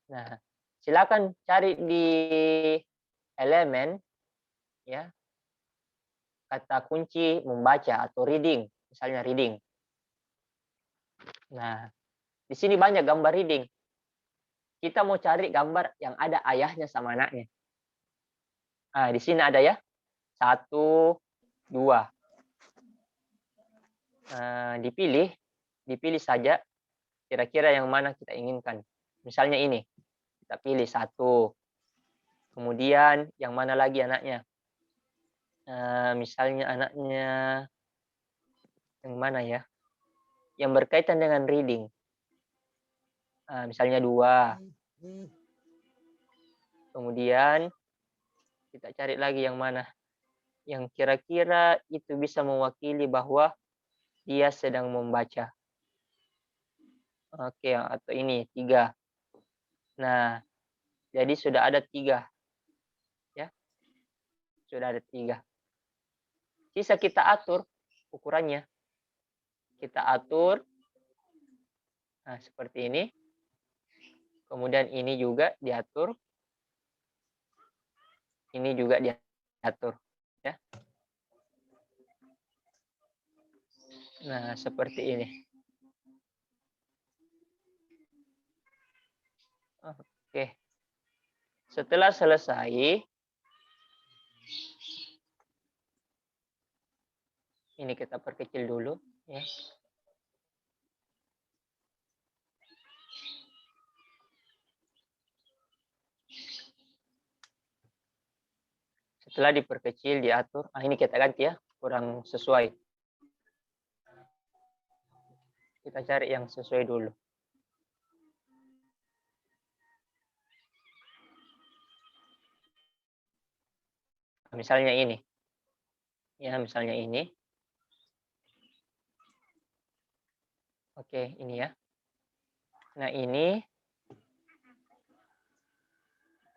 Nah, silakan cari di elemen ya kata kunci membaca atau reading, misalnya reading. Nah, di sini banyak gambar reading. Kita mau cari gambar yang ada ayahnya sama anaknya. Nah, di sini ada ya. 1, 2. Dipilih saja kira-kira yang mana kita inginkan. Misalnya ini, kita pilih 1. Kemudian yang mana lagi anaknya? Misalnya anaknya yang mana ya? Yang berkaitan dengan reading. Misalnya 2. Kemudian kita cari lagi yang mana? Yang kira-kira itu bisa mewakili bahwa dia sedang membaca. Oke, atau ini 3. Nah, jadi sudah ada 3. Ya. Sudah ada 3. Sisa kita atur ukurannya. Kita atur. Nah, seperti ini. Kemudian ini juga diatur. Ini juga diatur. Ya. Nah, seperti ini. Oke. Setelah selesai, ini kita perkecil dulu. Ya. Setelah diperkecil, diatur. Ini kita ganti ya, kurang sesuai. Kita cari yang sesuai dulu. Misalnya ini. Ya, misalnya ini. Oke, ini ya. Nah, ini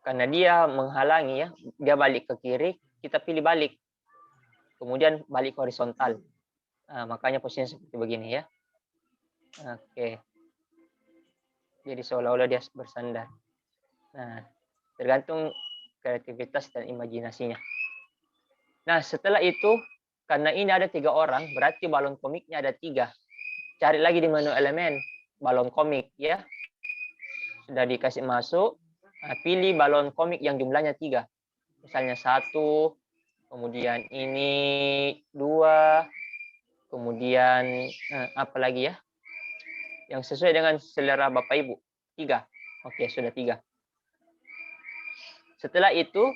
karena dia menghalangi ya, dia balik ke kiri, kita pilih balik. Kemudian balik horizontal. Nah, makanya posisinya seperti begini ya. Oke. Jadi seolah-olah dia bersandar. Nah, tergantung kreativitas dan imajinasinya. Nah, setelah itu, karena ini ada 3 orang, berarti balon komiknya ada 3. Cari lagi di menu elemen, balon komik ya. Sudah dikasih masuk, pilih balon komik yang jumlahnya 3. Misalnya 1, kemudian ini 2, kemudian apa lagi ya? Yang sesuai dengan selera Bapak Ibu. 3. Oke, sudah 3. Setelah itu,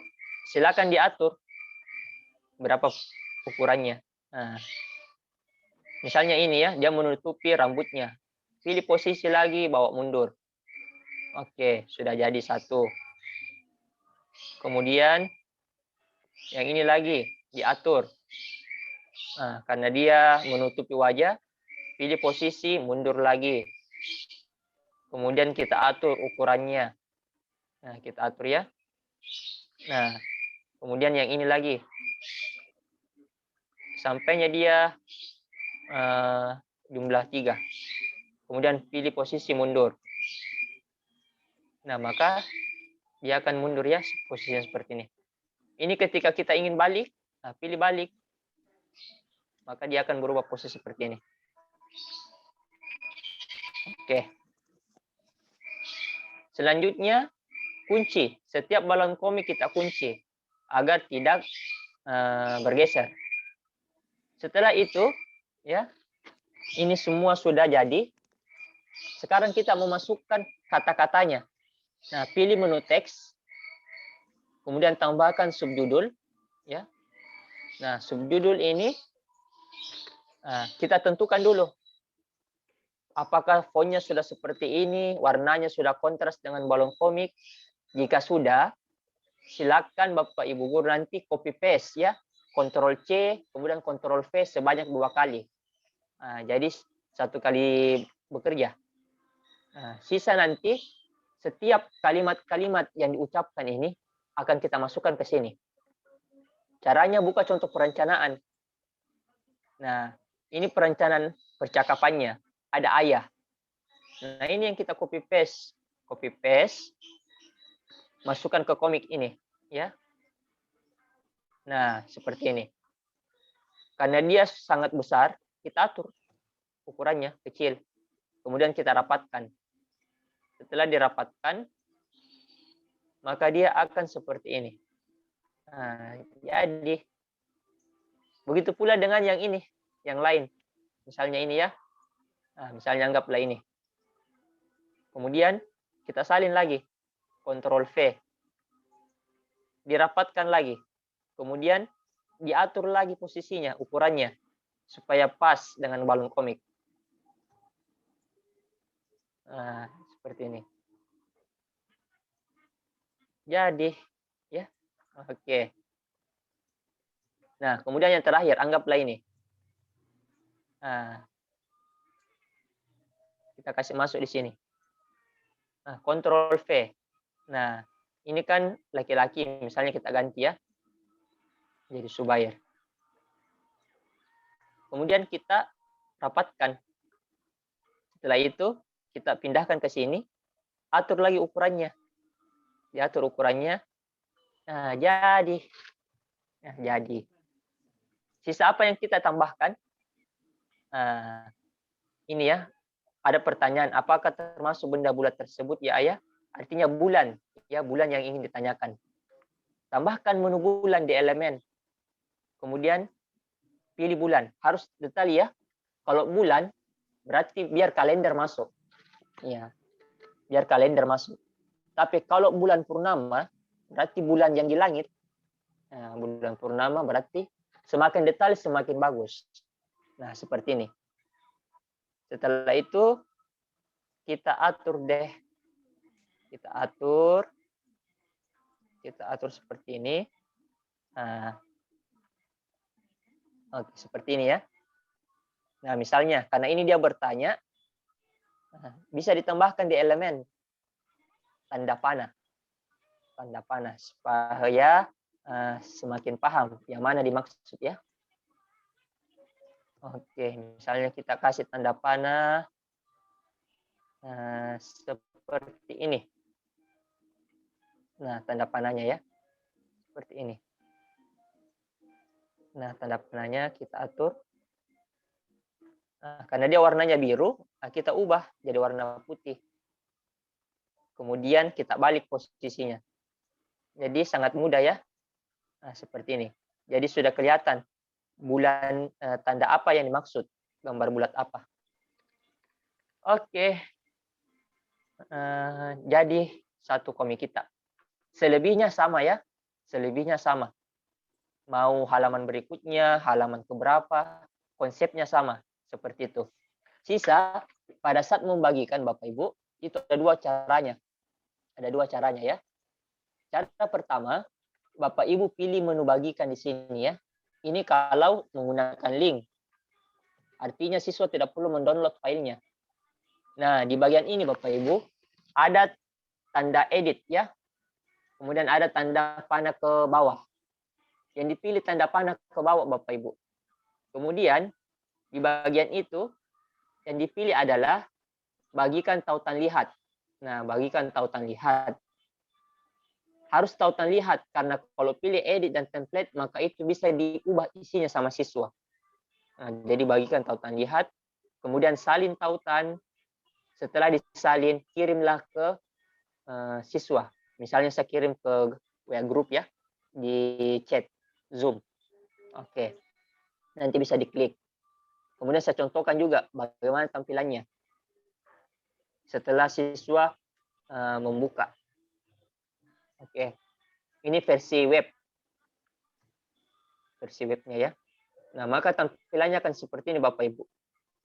silakan diatur berapa ukurannya. Nah, misalnya ini ya, dia menutupi rambutnya. Pilih posisi lagi, bawa mundur. Oke, sudah jadi 1. Kemudian, yang ini lagi, diatur. Nah, karena dia menutupi wajah, pilih posisi, mundur lagi. Kemudian kita atur ukurannya. Nah, kita atur ya. Nah, kemudian yang ini lagi. Sampainya dia jumlah 3. Kemudian pilih posisi mundur. Nah, maka dia akan mundur ya, posisinya seperti ini. Ini ketika kita ingin balik, pilih balik. Maka dia akan berubah posisi seperti ini. Oke. Selanjutnya, kunci. Setiap balon komik kita kunci agar tidak bergeser. Setelah itu, ya, ini semua sudah jadi. Sekarang kita memasukkan kata-katanya. Nah, pilih menu teks. Kemudian tambahkan subjudul, ya. Nah, subjudul ini kita tentukan dulu. Apakah fontnya sudah seperti ini, warnanya sudah kontras dengan balon komik. Jika sudah, silakan Bapak Ibu guru nanti copy paste ya. Ctrl C, kemudian Ctrl V sebanyak 2 kali. Jadi 1 kali bekerja. Sisa nanti setiap kalimat-kalimat yang diucapkan ini akan kita masukkan ke sini. Caranya buka contoh perencanaan. Nah, ini perencanaan percakapannya. Ada ayah. Nah, ini yang kita copy paste. Copy paste. Masukkan ke komik ini, ya. Nah, seperti ini. Karena dia sangat besar, kita atur ukurannya kecil. Kemudian kita rapatkan. Setelah dirapatkan, maka dia akan seperti ini. Nah, jadi begitu pula dengan yang ini, yang lain. Misalnya ini ya. Nah, misalnya anggaplah ini. Kemudian kita salin lagi. Ctrl V. Dirapatkan lagi. Kemudian diatur lagi posisinya, ukurannya. Supaya pas dengan balon komik. Nah, seperti ini. Jadi, ya. Oke. Nah, kemudian yang terakhir, anggaplah ini. Nah, kita kasih masuk di sini. Nah, Ctrl V. Nah, ini kan laki-laki, misalnya kita ganti ya. Jadi Subair. Kemudian kita rapatkan. Setelah itu, kita pindahkan ke sini. Atur lagi ukurannya. Diatur ukurannya. Nah, jadi. Nah, jadi. Sisa apa yang kita tambahkan? Nah, ini ya. Ada pertanyaan, apakah termasuk benda bulat tersebut ya ayah? Artinya bulan. Ya, bulan yang ingin ditanyakan. Tambahkan menu bulan di elemen. Kemudian pilih bulan. Harus detail ya. Kalau bulan, berarti biar kalender masuk. Ya, biar kalender masuk. Tapi kalau bulan purnama, berarti bulan yang di langit. Nah, bulan purnama berarti semakin detail semakin bagus. Nah, seperti ini. Setelah itu, kita atur deh. Kita atur seperti ini. Nah, oke, seperti ini ya. Nah, misalnya, karena ini dia bertanya, bisa ditambahkan di elemen tanda panah. Tanda panah, supaya semakin paham yang mana dimaksud ya. Oke, misalnya kita kasih tanda panah seperti ini. Nah, tanda panahnya ya. Seperti ini. Nah, tanda panahnya kita atur. Nah, karena dia warnanya biru, kita ubah jadi warna putih. Kemudian kita balik posisinya. Jadi sangat mudah ya. Nah, seperti ini. Jadi sudah kelihatan bulan tanda apa yang dimaksud. Gambar bulat apa. Oke. Jadi satu komik kita. Selebihnya sama ya. Selebihnya sama. Mau halaman berikutnya, halaman keberapa, konsepnya sama. Seperti itu. Sisa, pada saat membagikan Bapak Ibu, itu ada dua caranya. Ada dua caranya ya. Cara pertama, Bapak Ibu pilih menu bagikan di sini ya. Ini kalau menggunakan link. Artinya siswa tidak perlu mendownload filenya. Nah, di bagian ini Bapak Ibu, ada tanda edit ya. Kemudian ada tanda panah ke bawah. Yang dipilih tanda panah ke bawah Bapak Ibu. Kemudian, di bagian itu, yang dipilih adalah bagikan tautan lihat. Nah, bagikan tautan lihat. Harus tautan lihat, karena kalau pilih edit dan template, maka itu bisa diubah isinya sama siswa. Nah, jadi bagikan tautan lihat, kemudian salin tautan, setelah disalin, kirimlah ke siswa. Misalnya saya kirim ke WA group ya, di chat Zoom. Oke, nanti bisa diklik. Kemudian saya contohkan juga bagaimana tampilannya. Setelah siswa membuka. Oke, ini versi web. Versi webnya ya. Nah, maka tampilannya akan seperti ini Bapak Ibu.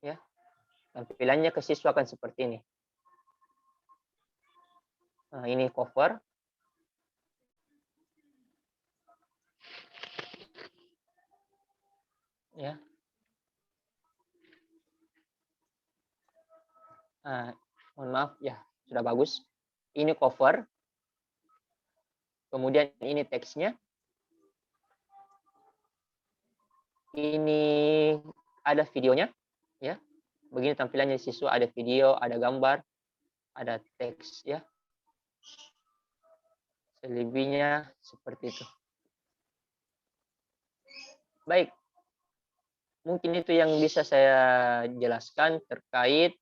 Ya. Tampilannya ke siswa akan seperti ini. Nah, ini cover. Ya. Mohon maaf ya, sudah bagus. ini cover, kemudian ini teksnya, ini ada videonya, ya. Begini tampilannya siswa, ada video, ada gambar, ada teks, ya. Selebihnya seperti itu. Baik, mungkin itu yang bisa saya jelaskan terkait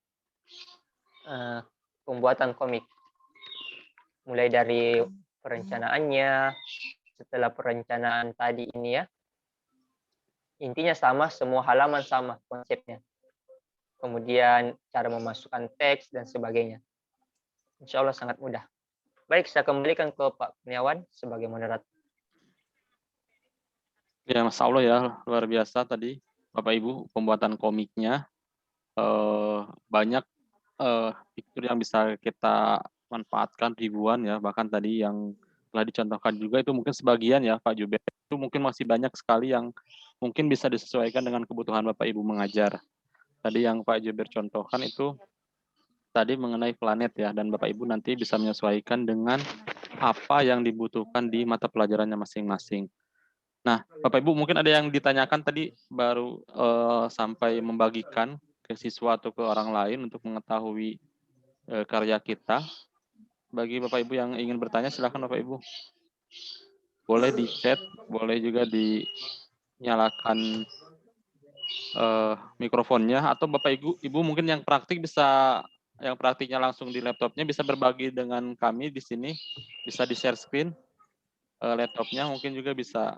pembuatan komik. Mulai dari perencanaannya, setelah perencanaan tadi ini ya, intinya sama, semua halaman sama konsepnya. Kemudian cara memasukkan teks dan sebagainya. Insya Allah sangat mudah. Baik, saya kembalikan ke Pak Kurniawan sebagai moderator. Ya, Masya Allah ya, luar biasa tadi Bapak Ibu pembuatan komiknya. Banyak fitur yang bisa kita manfaatkan ribuan ya, bahkan tadi yang telah dicontohkan juga itu mungkin sebagian ya Pak Juber, itu mungkin masih banyak sekali yang mungkin bisa disesuaikan dengan kebutuhan Bapak Ibu mengajar. Tadi yang Pak Juber contohkan itu tadi mengenai planet ya, dan Bapak Ibu nanti bisa menyesuaikan dengan apa yang dibutuhkan di mata pelajarannya masing-masing. Nah, Bapak Ibu mungkin ada yang ditanyakan tadi baru sampai membagikan ke siswa atau ke orang lain untuk mengetahui karya kita. Bagi Bapak Ibu yang ingin bertanya, silakan Bapak Ibu. Boleh di chat, boleh juga dinyalakan mikrofonnya, atau Bapak Ibu mungkin yang praktik bisa, yang praktiknya langsung di laptopnya bisa berbagi dengan kami di sini, bisa di share screen laptopnya, mungkin juga bisa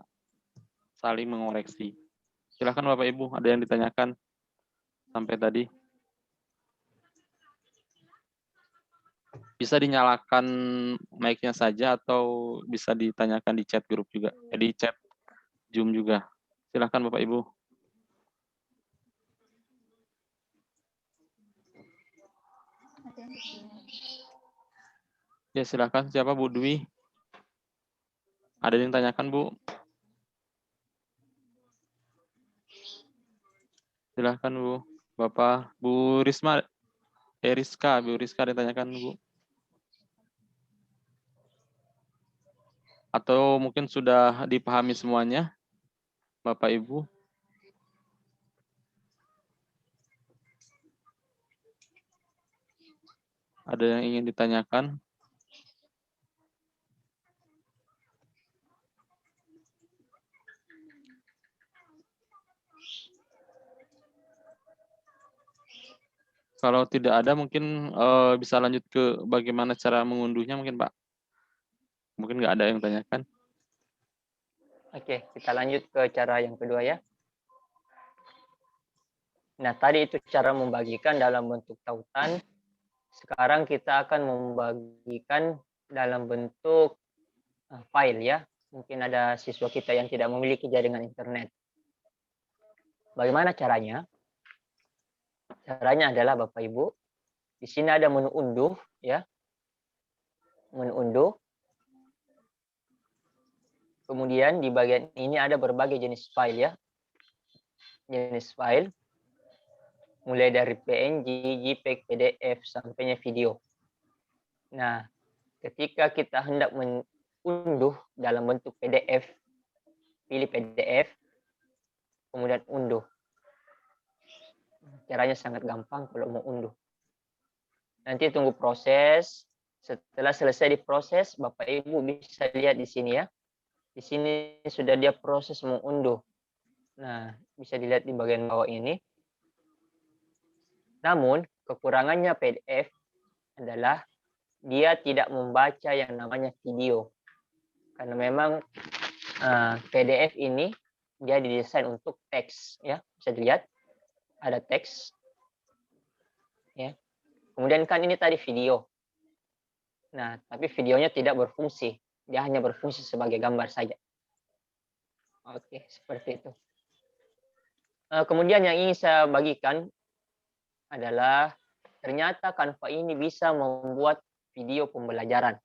saling mengoreksi. Silakan Bapak Ibu, ada yang ditanyakan sampai tadi? Bisa dinyalakan mic-nya saja atau bisa ditanyakan di chat grup juga, di chat Zoom juga. Silakan Bapak Ibu. Ya silakan, siapa Bu Dwi? Ada yang tanyakan Bu? Silakan Bu. Bapak, Bu Risma, Bu Rizka ditanyakan Bu. Atau mungkin sudah dipahami semuanya, Bapak Ibu? Ada yang ingin ditanyakan? Kalau tidak ada mungkin bisa lanjut ke bagaimana cara mengunduhnya mungkin Pak. Mungkin nggak ada yang tanyakan. Oke, kita lanjut ke cara yang kedua ya. Nah, tadi itu cara membagikan dalam bentuk tautan. Sekarang kita akan membagikan dalam bentuk file ya. Mungkin ada siswa kita yang tidak memiliki jaringan internet. Bagaimana caranya? Caranya adalah Bapak Ibu, di sini ada menu unduh ya. Menu unduh. Kemudian di bagian ini ada berbagai jenis file ya. Jenis file mulai dari PNG, JPEG, PDF sampainya video. Nah, ketika kita hendak mengunduh dalam bentuk PDF, pilih PDF, kemudian unduh. Caranya sangat gampang kalau mau unduh. Nanti tunggu proses. Setelah selesai diproses, Bapak Ibu bisa lihat di sini ya. Di sini sudah dia proses mengunduh. Nah, bisa dilihat di bagian bawah ini. Namun, kekurangannya PDF adalah dia tidak membaca yang namanya video. Karena memang PDF ini dia didesain untuk teks ya. Bisa dilihat ada teks. Ya. Kemudian kan ini tadi video. Nah, tapi videonya tidak berfungsi. Dia hanya berfungsi sebagai gambar saja. Oke, seperti itu. Kemudian yang ingin saya bagikan adalah ternyata Canva ini bisa membuat video pembelajaran.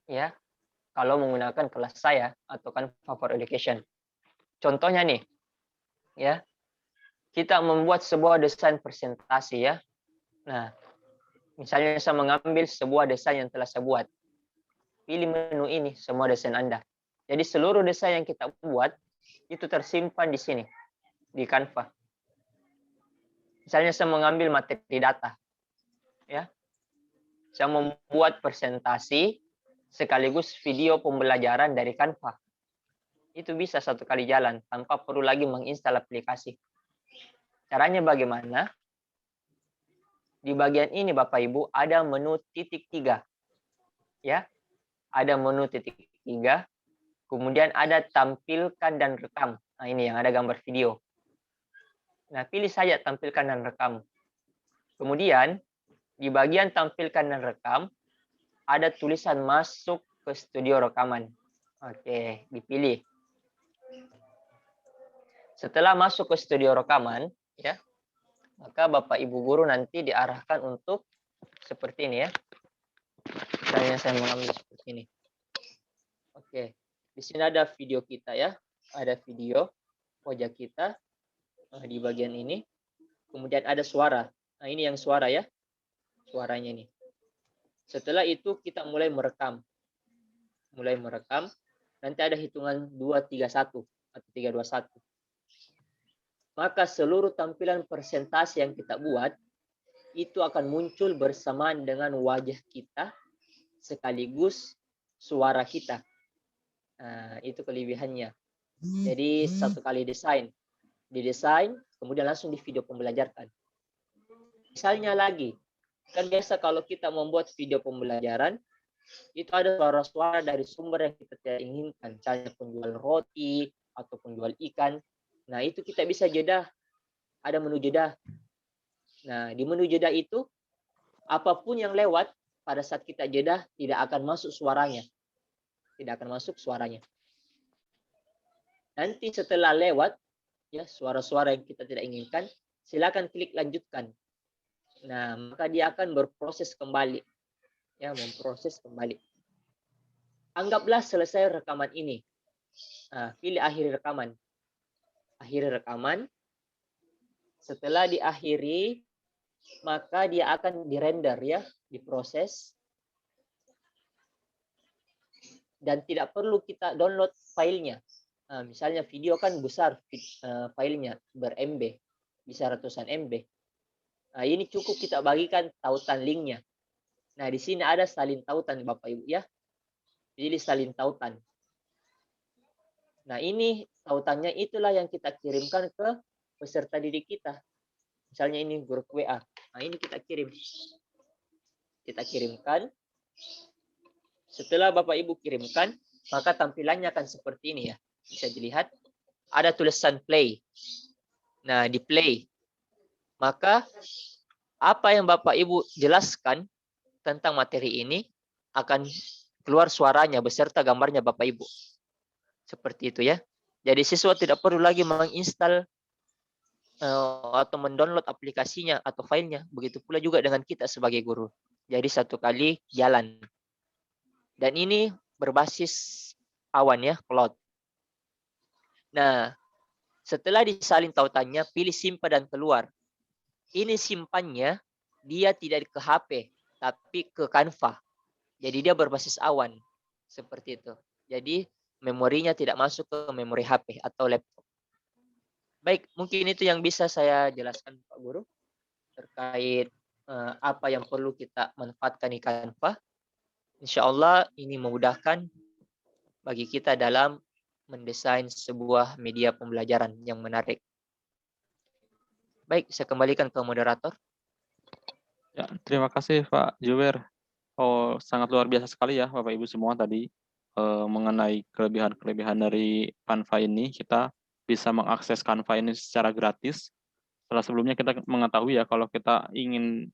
Ya, kalau menggunakan kelas saya atau Canva for Education. Contohnya nih, ya, kita membuat sebuah desain presentasi ya. Nah, Misalnya saya mengambil sebuah desain yang telah saya buat. Pilih menu ini, semua desain Anda. Jadi seluruh desain yang kita buat, itu tersimpan di sini, di Canva. Misalnya saya mengambil materi data. Ya, saya membuat presentasi sekaligus video pembelajaran dari Canva. Itu bisa satu kali jalan, tanpa perlu lagi menginstal aplikasi. Caranya bagaimana? Di bagian ini Bapak Ibu ada menu titik 3. Ya, ada menu titik 3. Kemudian ada tampilkan dan rekam. Nah, ini yang ada gambar video. Nah, pilih saja tampilkan dan rekam. Kemudian di bagian tampilkan dan rekam ada tulisan masuk ke studio rekaman. Oke, dipilih. Setelah masuk ke studio rekaman, ya, maka Bapak Ibu guru nanti diarahkan untuk seperti ini ya. Misalnya saya mengambil seperti ini. Oke, di sini ada video kita ya. Ada video wajah kita di bagian ini. Kemudian ada suara. Nah, ini yang suara ya. Suaranya ini. Setelah itu kita mulai merekam. Mulai merekam. Nanti ada hitungan 231 atau 321. Maka seluruh tampilan presentasi yang kita buat itu akan muncul bersamaan dengan wajah kita sekaligus suara kita. Nah, itu kelebihannya. Jadi satu kali desain, didesain, kemudian langsung di video pembelajaran. Misalnya lagi, kan biasa kalau kita membuat video pembelajaran, itu ada suara-suara dari sumber yang kita tidak inginkan, misalnya penjual roti atau penjual ikan. Nah, itu kita bisa jeda, ada menu jeda. Nah, di menu jeda itu, apapun yang lewat pada saat kita jeda, tidak akan masuk suaranya. Tidak akan masuk suaranya. Nanti setelah lewat, ya suara-suara yang kita tidak inginkan, silakan klik lanjutkan. Nah, maka dia akan berproses kembali. Ya, memproses kembali. Anggaplah selesai rekaman ini. Nah, pilih akhiri rekaman. Akhiri rekaman. Setelah diakhiri, maka dia akan dirender ya, diproses. Dan tidak perlu kita download filenya. Nah, misalnya video kan besar filenya, ber-MB, bisa ratusan MB. Nah, ini cukup kita bagikan tautan linknya. Nah, di sini ada salin tautan Bapak Ibu ya. Pilih salin tautan. Nah, ini tautannya itulah yang kita kirimkan ke peserta didik kita. Misalnya ini grup WA. Nah, ini kita kirim. Kita kirimkan. Setelah Bapak Ibu kirimkan, maka tampilannya akan seperti ini ya. Bisa dilihat. Ada tulisan play. Nah, di play. Maka apa yang Bapak Ibu jelaskan tentang materi ini akan keluar suaranya beserta gambarnya Bapak Ibu. Seperti itu ya. Jadi siswa tidak perlu lagi menginstal atau mendownload aplikasinya atau filenya. Begitu pula juga dengan kita sebagai guru. Jadi satu kali jalan. Dan ini berbasis awan ya, cloud. Nah, setelah disalin tautannya, pilih simpan dan keluar. Ini simpannya, dia tidak ke HP, tapi ke Canva. Jadi dia berbasis awan. Seperti itu. Jadi memorinya tidak masuk ke memori HP atau laptop. Baik, mungkin itu yang bisa saya jelaskan Pak Guru terkait apa yang perlu kita manfaatkan di Canva. Insya Allah ini memudahkan bagi kita dalam mendesain sebuah media pembelajaran yang menarik. Baik, saya kembalikan ke moderator. Ya, terima kasih Pak Juber. Oh, sangat luar biasa sekali ya Bapak Ibu semua tadi mengenai kelebihan-kelebihan dari Canva ini. Kita bisa mengakses Canva ini secara gratis. Setelah sebelumnya kita mengetahui ya kalau kita ingin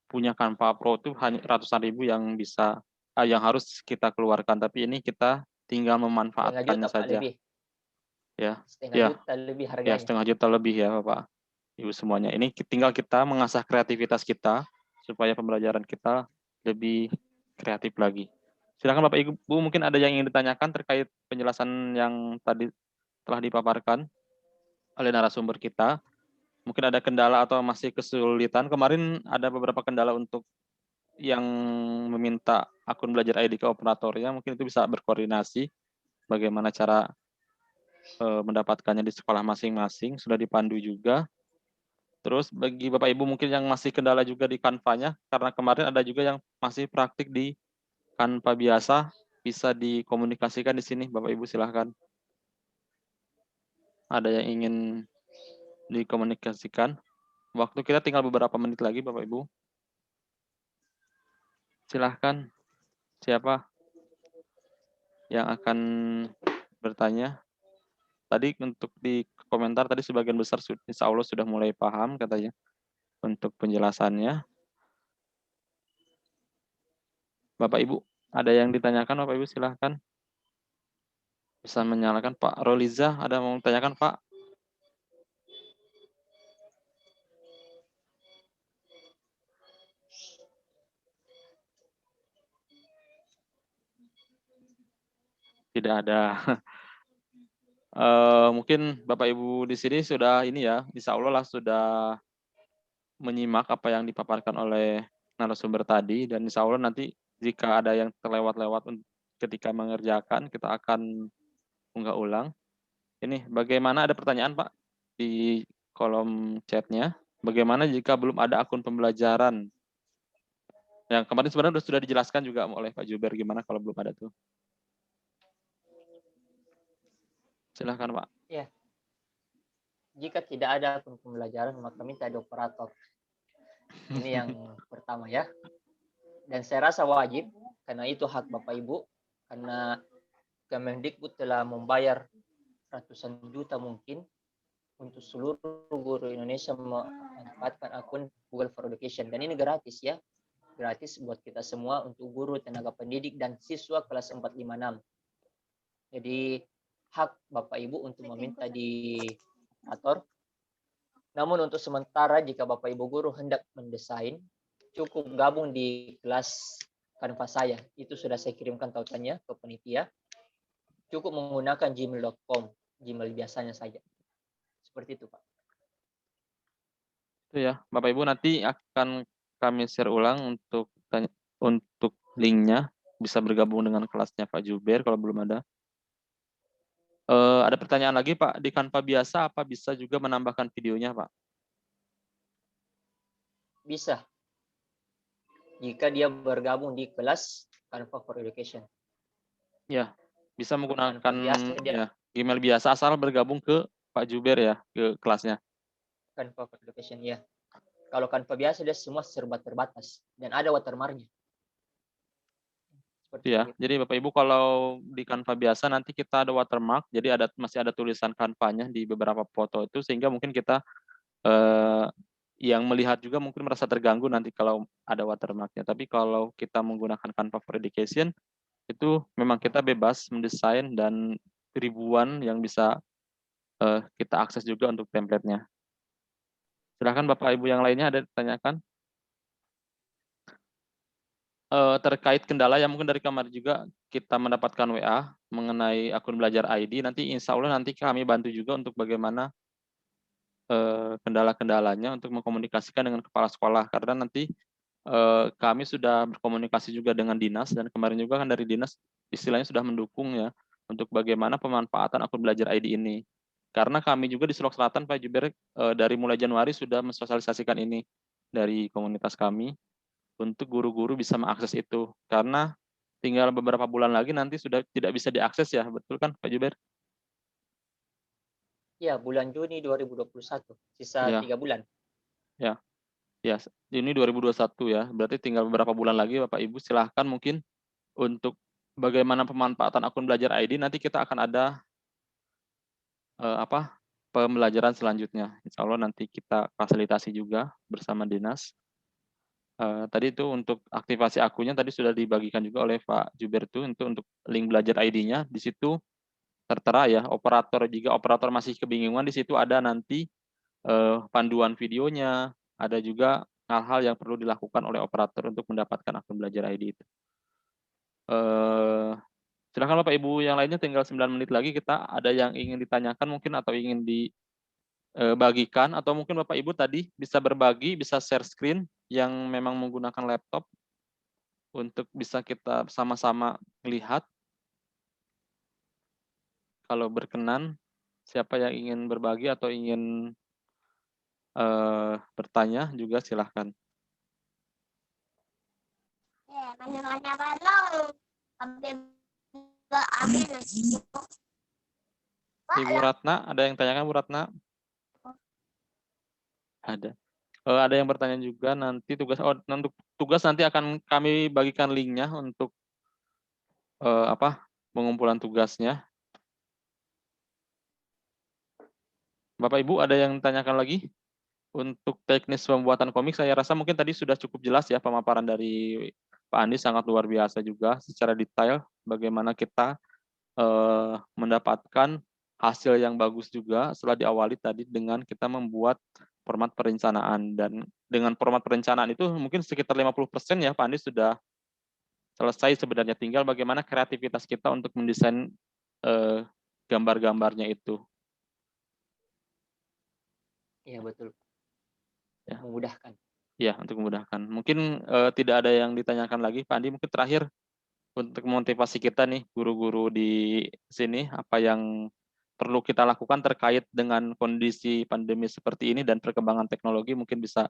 punya Canva Pro itu hanya ratusan ribu yang bisa yang harus kita keluarkan, tapi ini kita tinggal memanfaatkannya saja. Lebih. Ya. Setengah juta lebih harganya. Ya, setengah juta lebih ya Bapak Ibu semuanya. Ini tinggal kita mengasah kreativitas kita supaya pembelajaran kita lebih kreatif lagi. Silakan Bapak Ibu, mungkin ada yang ingin ditanyakan terkait penjelasan yang tadi telah dipaparkan oleh narasumber kita. Mungkin ada kendala atau masih kesulitan. Kemarin ada beberapa kendala untuk yang meminta akun belajar ID ke operatornya, mungkin itu bisa berkoordinasi bagaimana cara mendapatkannya di sekolah masing-masing, sudah dipandu juga. Terus bagi Bapak Ibu mungkin yang masih kendala juga di Canva-nya, karena kemarin ada juga yang masih praktik di Canva biasa, bisa dikomunikasikan di sini, Bapak Ibu silahkan. Ada yang ingin dikomunikasikan? Waktu kita tinggal beberapa menit lagi, Bapak Ibu. Silahkan, siapa yang akan bertanya? Tadi untuk di komentar tadi sebagian besar insya Allah sudah mulai paham katanya untuk penjelasannya. Bapak Ibu, ada yang ditanyakan Bapak Ibu silahkan. Bisa menyalakan Pak Roliza, ada mau tanyakan Pak? Tidak ada. Mungkin Bapak Ibu di sini sudah ini ya, insya Allah lah sudah menyimak apa yang dipaparkan oleh narasumber tadi, dan insya Allah nanti jika ada yang terlewat-lewat ketika mengerjakan, kita akan unggah ulang. Ini bagaimana, ada pertanyaan Pak di kolom chatnya, bagaimana jika belum ada akun pembelajaran? Yang kemarin sebenarnya sudah dijelaskan juga oleh Pak Juber, gimana kalau belum ada tuh? Silahkan Pak. Ya, jika tidak ada akun pembelajaran maka minta ada operator. Ini yang pertama ya. Dan saya rasa wajib karena itu hak Bapak Ibu, karena Kemendikbud telah membayar ratusan juta mungkin untuk seluruh guru Indonesia memanfaatkan akun Google for Education, dan ini gratis ya, gratis buat kita semua untuk guru, tenaga pendidik, dan siswa kelas 4, 5, 6. Jadi hak Bapak Ibu untuk meminta di operator. Namun untuk sementara jika Bapak Ibu guru hendak mendesain, cukup gabung di kelas Canva saya. Itu sudah saya kirimkan tautannya ke panitia. Cukup menggunakan gmail.com, Gmail biasanya saja. Seperti itu, Pak. Itu ya, Bapak Ibu nanti akan kami share ulang untuk linknya, bisa bergabung dengan kelasnya Pak Juber kalau belum ada. Ada pertanyaan lagi Pak, di Canva biasa apa bisa juga menambahkan videonya Pak? Bisa. Jika dia bergabung di kelas Canva for Education. Ya, bisa menggunakan biasa dia. ya, Gmail biasa asal bergabung ke Pak Juber ya, ke kelasnya. Canva for Education ya. Kalau Canva biasa dia semua serba terbatas dan ada watermarknya. Seperti Ya, itu. jadi Bapak Ibu kalau di Canva biasa nanti kita ada watermark, jadi masih ada tulisan Canva-nya di beberapa foto itu, sehingga mungkin kita yang melihat juga mungkin merasa terganggu nanti kalau ada watermark-nya. Tapi kalau kita menggunakan Canva for Education, itu memang kita bebas mendesain dan ribuan yang bisa kita akses juga untuk template-nya. Silakan Bapak Ibu yang lainnya ada ditanyakan. Terkait kendala yang mungkin dari kemarin juga kita mendapatkan WA mengenai akun belajar ID, nanti insya Allah nanti kami bantu juga untuk bagaimana kendala-kendalanya untuk mengkomunikasikan dengan kepala sekolah, karena nanti kami sudah berkomunikasi juga dengan dinas, dan kemarin juga kan dari dinas istilahnya sudah mendukung ya untuk bagaimana pemanfaatan akun belajar ID ini. Karena kami juga di Sulawesi Selatan Pak Juber dari mulai Januari sudah mensosialisasikan ini dari komunitas kami untuk guru-guru bisa mengakses itu. Karena tinggal beberapa bulan lagi nanti sudah tidak bisa diakses ya, betul kan Pak Juber? Ya, bulan Juni 2021, sisa Ya, 3 bulan. ya. Ya, ini 2021 ya, berarti tinggal beberapa bulan lagi Bapak Ibu silahkan mungkin untuk bagaimana pemanfaatan akun belajar ID, nanti kita akan ada pembelajaran selanjutnya. Insya Allah nanti kita fasilitasi juga bersama dinas. Tadi itu untuk aktivasi akunnya tadi sudah dibagikan juga oleh Pak Jubertu untuk link belajar ID-nya. Di situ tertera ya operator, jika operator masih kebingungan di situ ada nanti panduan videonya, ada juga hal-hal yang perlu dilakukan oleh operator untuk mendapatkan akun belajar ID itu. Silakan Bapak Ibu yang lainnya, tinggal 9 menit lagi, kita ada yang ingin ditanyakan mungkin atau ingin dibagikan, atau mungkin Bapak Ibu tadi bisa berbagi, bisa share screen yang memang menggunakan laptop. untuk bisa kita sama-sama lihat. Kalau berkenan, siapa yang ingin berbagi atau ingin bertanya juga silahkan. Ibu Ratna, ada yang tanyakan Bu Ratna? Ada. Ada yang bertanya juga nanti untuk tugas nanti akan kami bagikan linknya untuk pengumpulan tugasnya. Bapak Ibu ada yang tanyakan lagi? Untuk teknis pembuatan komik, saya rasa mungkin tadi sudah cukup jelas ya pemaparan dari Pak Andi, sangat luar biasa juga secara detail bagaimana kita mendapatkan hasil yang bagus juga setelah diawali tadi dengan kita membuat format perencanaan. Dan dengan format perencanaan itu mungkin sekitar 50% ya Pak Andi sudah selesai sebenarnya, tinggal bagaimana kreativitas kita untuk mendesain gambar-gambarnya itu. Iya betul. Ya. Memudahkan. Ya, untuk memudahkan. Mungkin tidak ada yang ditanyakan lagi, Pak Andi. Mungkin terakhir untuk motivasi kita nih, guru-guru di sini, apa yang perlu kita lakukan terkait dengan kondisi pandemi seperti ini dan perkembangan teknologi, mungkin bisa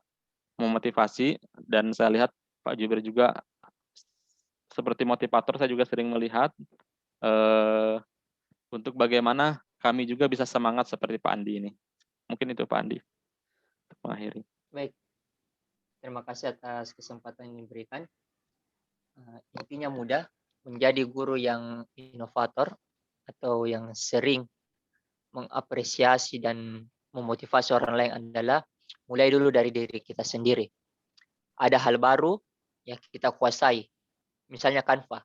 memotivasi. Dan saya lihat Pak Juber juga seperti motivator, saya juga sering melihat untuk bagaimana kami juga bisa semangat seperti Pak Andi ini. Mungkin itu Pak Andi, untuk mengakhiri. Baik. Terima kasih atas kesempatan yang diberikan. Intinya mudah, menjadi guru yang inovator atau yang sering mengapresiasi dan memotivasi orang lain adalah mulai dulu dari diri kita sendiri. Ada hal baru yang kita kuasai, misalnya Canva.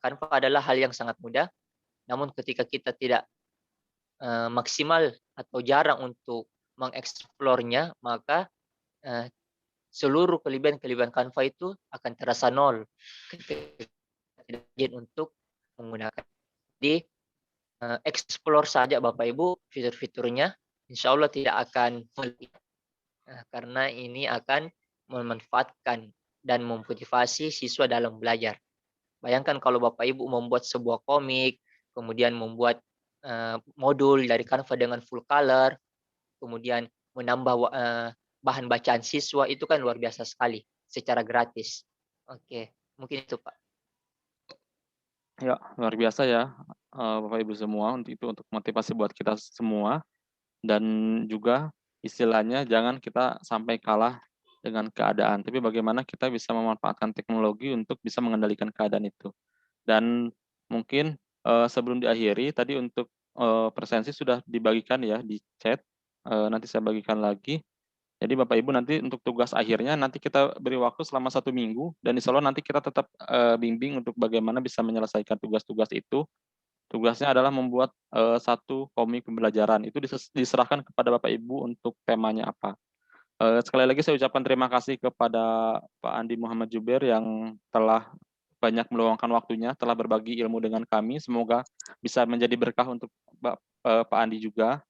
Canva adalah hal yang sangat mudah, namun ketika kita tidak maksimal atau jarang untuk mengeksplornya, maka seluruh kelebihan-kelebihan Canva itu akan terasa nol ketika tidak untuk menggunakan. Jadi explore saja Bapak Ibu fitur-fiturnya, insya Allah tidak akan karena ini akan memanfaatkan dan memotivasi siswa dalam belajar. Bayangkan kalau Bapak Ibu membuat sebuah komik, kemudian membuat modul dari Canva dengan full color, kemudian menambah bahan bacaan siswa, itu kan luar biasa sekali secara gratis. Oke, mungkin itu Pak. Ya, luar biasa ya Bapak Ibu semua, untuk itu untuk motivasi buat kita semua. Dan juga istilahnya jangan kita sampai kalah dengan keadaan, tapi bagaimana kita bisa memanfaatkan teknologi untuk bisa mengendalikan keadaan itu. Dan mungkin sebelum diakhiri tadi untuk presensi sudah dibagikan ya di chat, nanti saya bagikan lagi. Jadi Bapak Ibu nanti untuk tugas akhirnya nanti kita beri waktu selama 1 minggu, dan insya Allah nanti kita tetap bimbing untuk bagaimana bisa menyelesaikan tugas-tugas itu. Tugasnya adalah membuat satu komik pembelajaran. Itu diserahkan kepada Bapak Ibu untuk temanya apa. Sekali lagi saya ucapkan terima kasih kepada Pak Andi Muhammad Juber yang telah banyak meluangkan waktunya, telah berbagi ilmu dengan kami. Semoga bisa menjadi berkah untuk Pak Andi juga,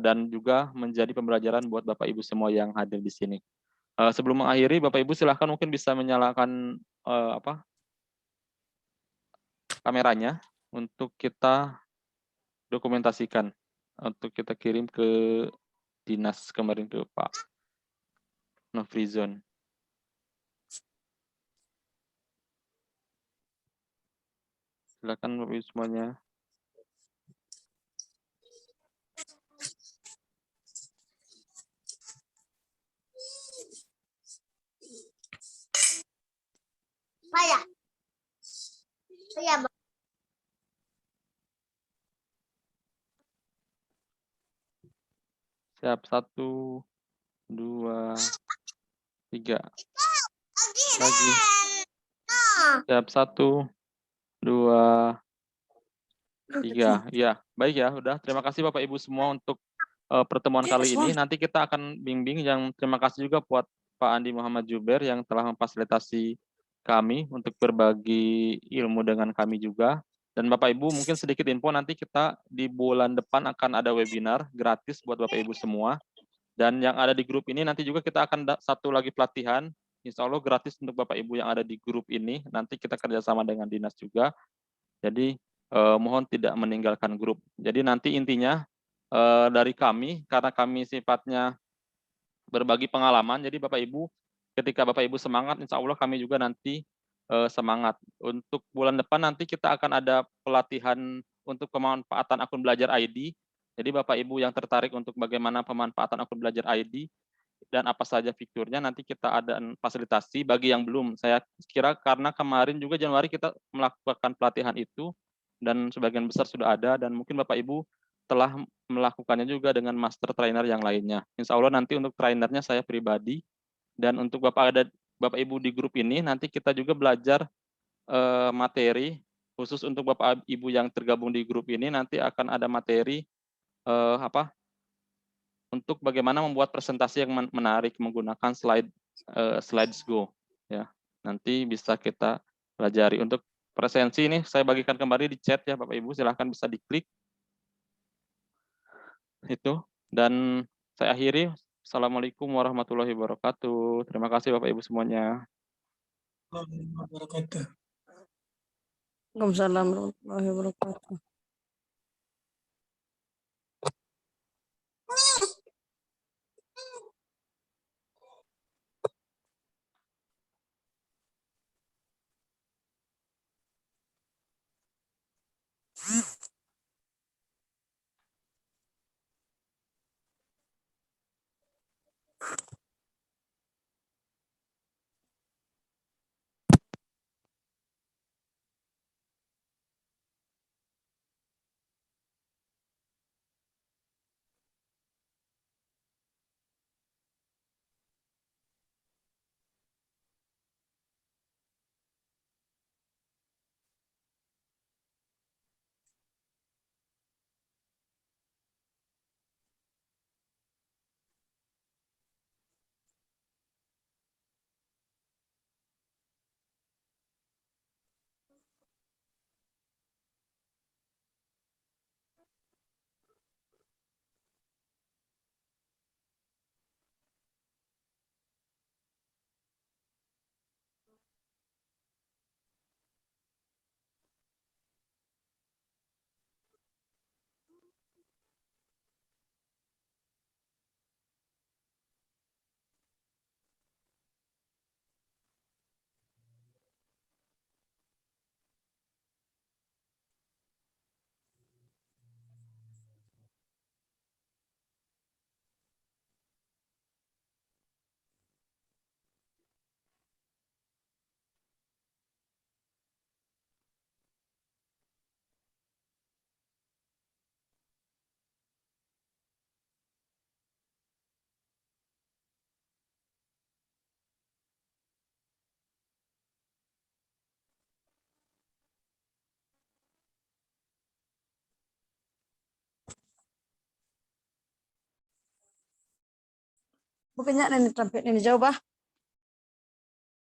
dan juga menjadi pembelajaran buat Bapak Ibu semua yang hadir di sini. Sebelum mengakhiri, Bapak Ibu silahkan mungkin bisa menyalakan kameranya untuk kita dokumentasikan, untuk kita kirim ke dinas kemarin ke Pak Nofrizon. Silakan Bapak Ibu semuanya. Siap, 1, 2, 3. Lagi. Siap, 1, 2, 3. Ya, baik ya, udah. Terima kasih Bapak Ibu semua untuk pertemuan kali ini. Nanti kita akan bimbing. Yang terima kasih juga buat Pak Andi Muhammad Juber yang telah memfasilitasi kami untuk berbagi ilmu dengan kami juga. Dan Bapak Ibu mungkin sedikit info, nanti kita di bulan depan akan ada webinar gratis buat Bapak Ibu semua. Dan yang ada di grup ini nanti juga kita akan satu lagi pelatihan, Insya Allah gratis untuk Bapak Ibu yang ada di grup ini. Nanti kita kerjasama dengan dinas juga. Jadi mohon tidak meninggalkan grup. Jadi nanti intinya dari kami, karena kami sifatnya berbagi pengalaman, jadi Bapak Ibu, ketika Bapak Ibu semangat, insya Allah kami juga nanti semangat. Untuk bulan depan nanti kita akan ada pelatihan untuk pemanfaatan akun belajar ID. Jadi Bapak Ibu yang tertarik untuk bagaimana pemanfaatan akun belajar ID dan apa saja fiturnya, nanti kita ada fasilitasi bagi yang belum. Saya kira karena kemarin juga Januari kita melakukan pelatihan itu, dan sebagian besar sudah ada, dan mungkin Bapak Ibu telah melakukannya juga dengan master trainer yang lainnya. Insya Allah nanti untuk trainernya saya pribadi, dan untuk Bapak Ibu di grup ini, nanti kita juga belajar materi khusus untuk Bapak Ibu yang tergabung di grup ini. Nanti akan ada materi untuk bagaimana membuat presentasi yang menarik menggunakan Slides.go, ya. Nanti bisa kita pelajari. Untuk presensi ini saya bagikan kembali di chat ya Bapak Ibu, silahkan bisa diklik itu. Dan saya akhiri. Assalamualaikum warahmatullahi wabarakatuh. Terima kasih Bapak Ibu semuanya. Wabarakatuh. Waalaikumsalam warahmatullahi wabarakatuh. Bukannya ini jauh bah.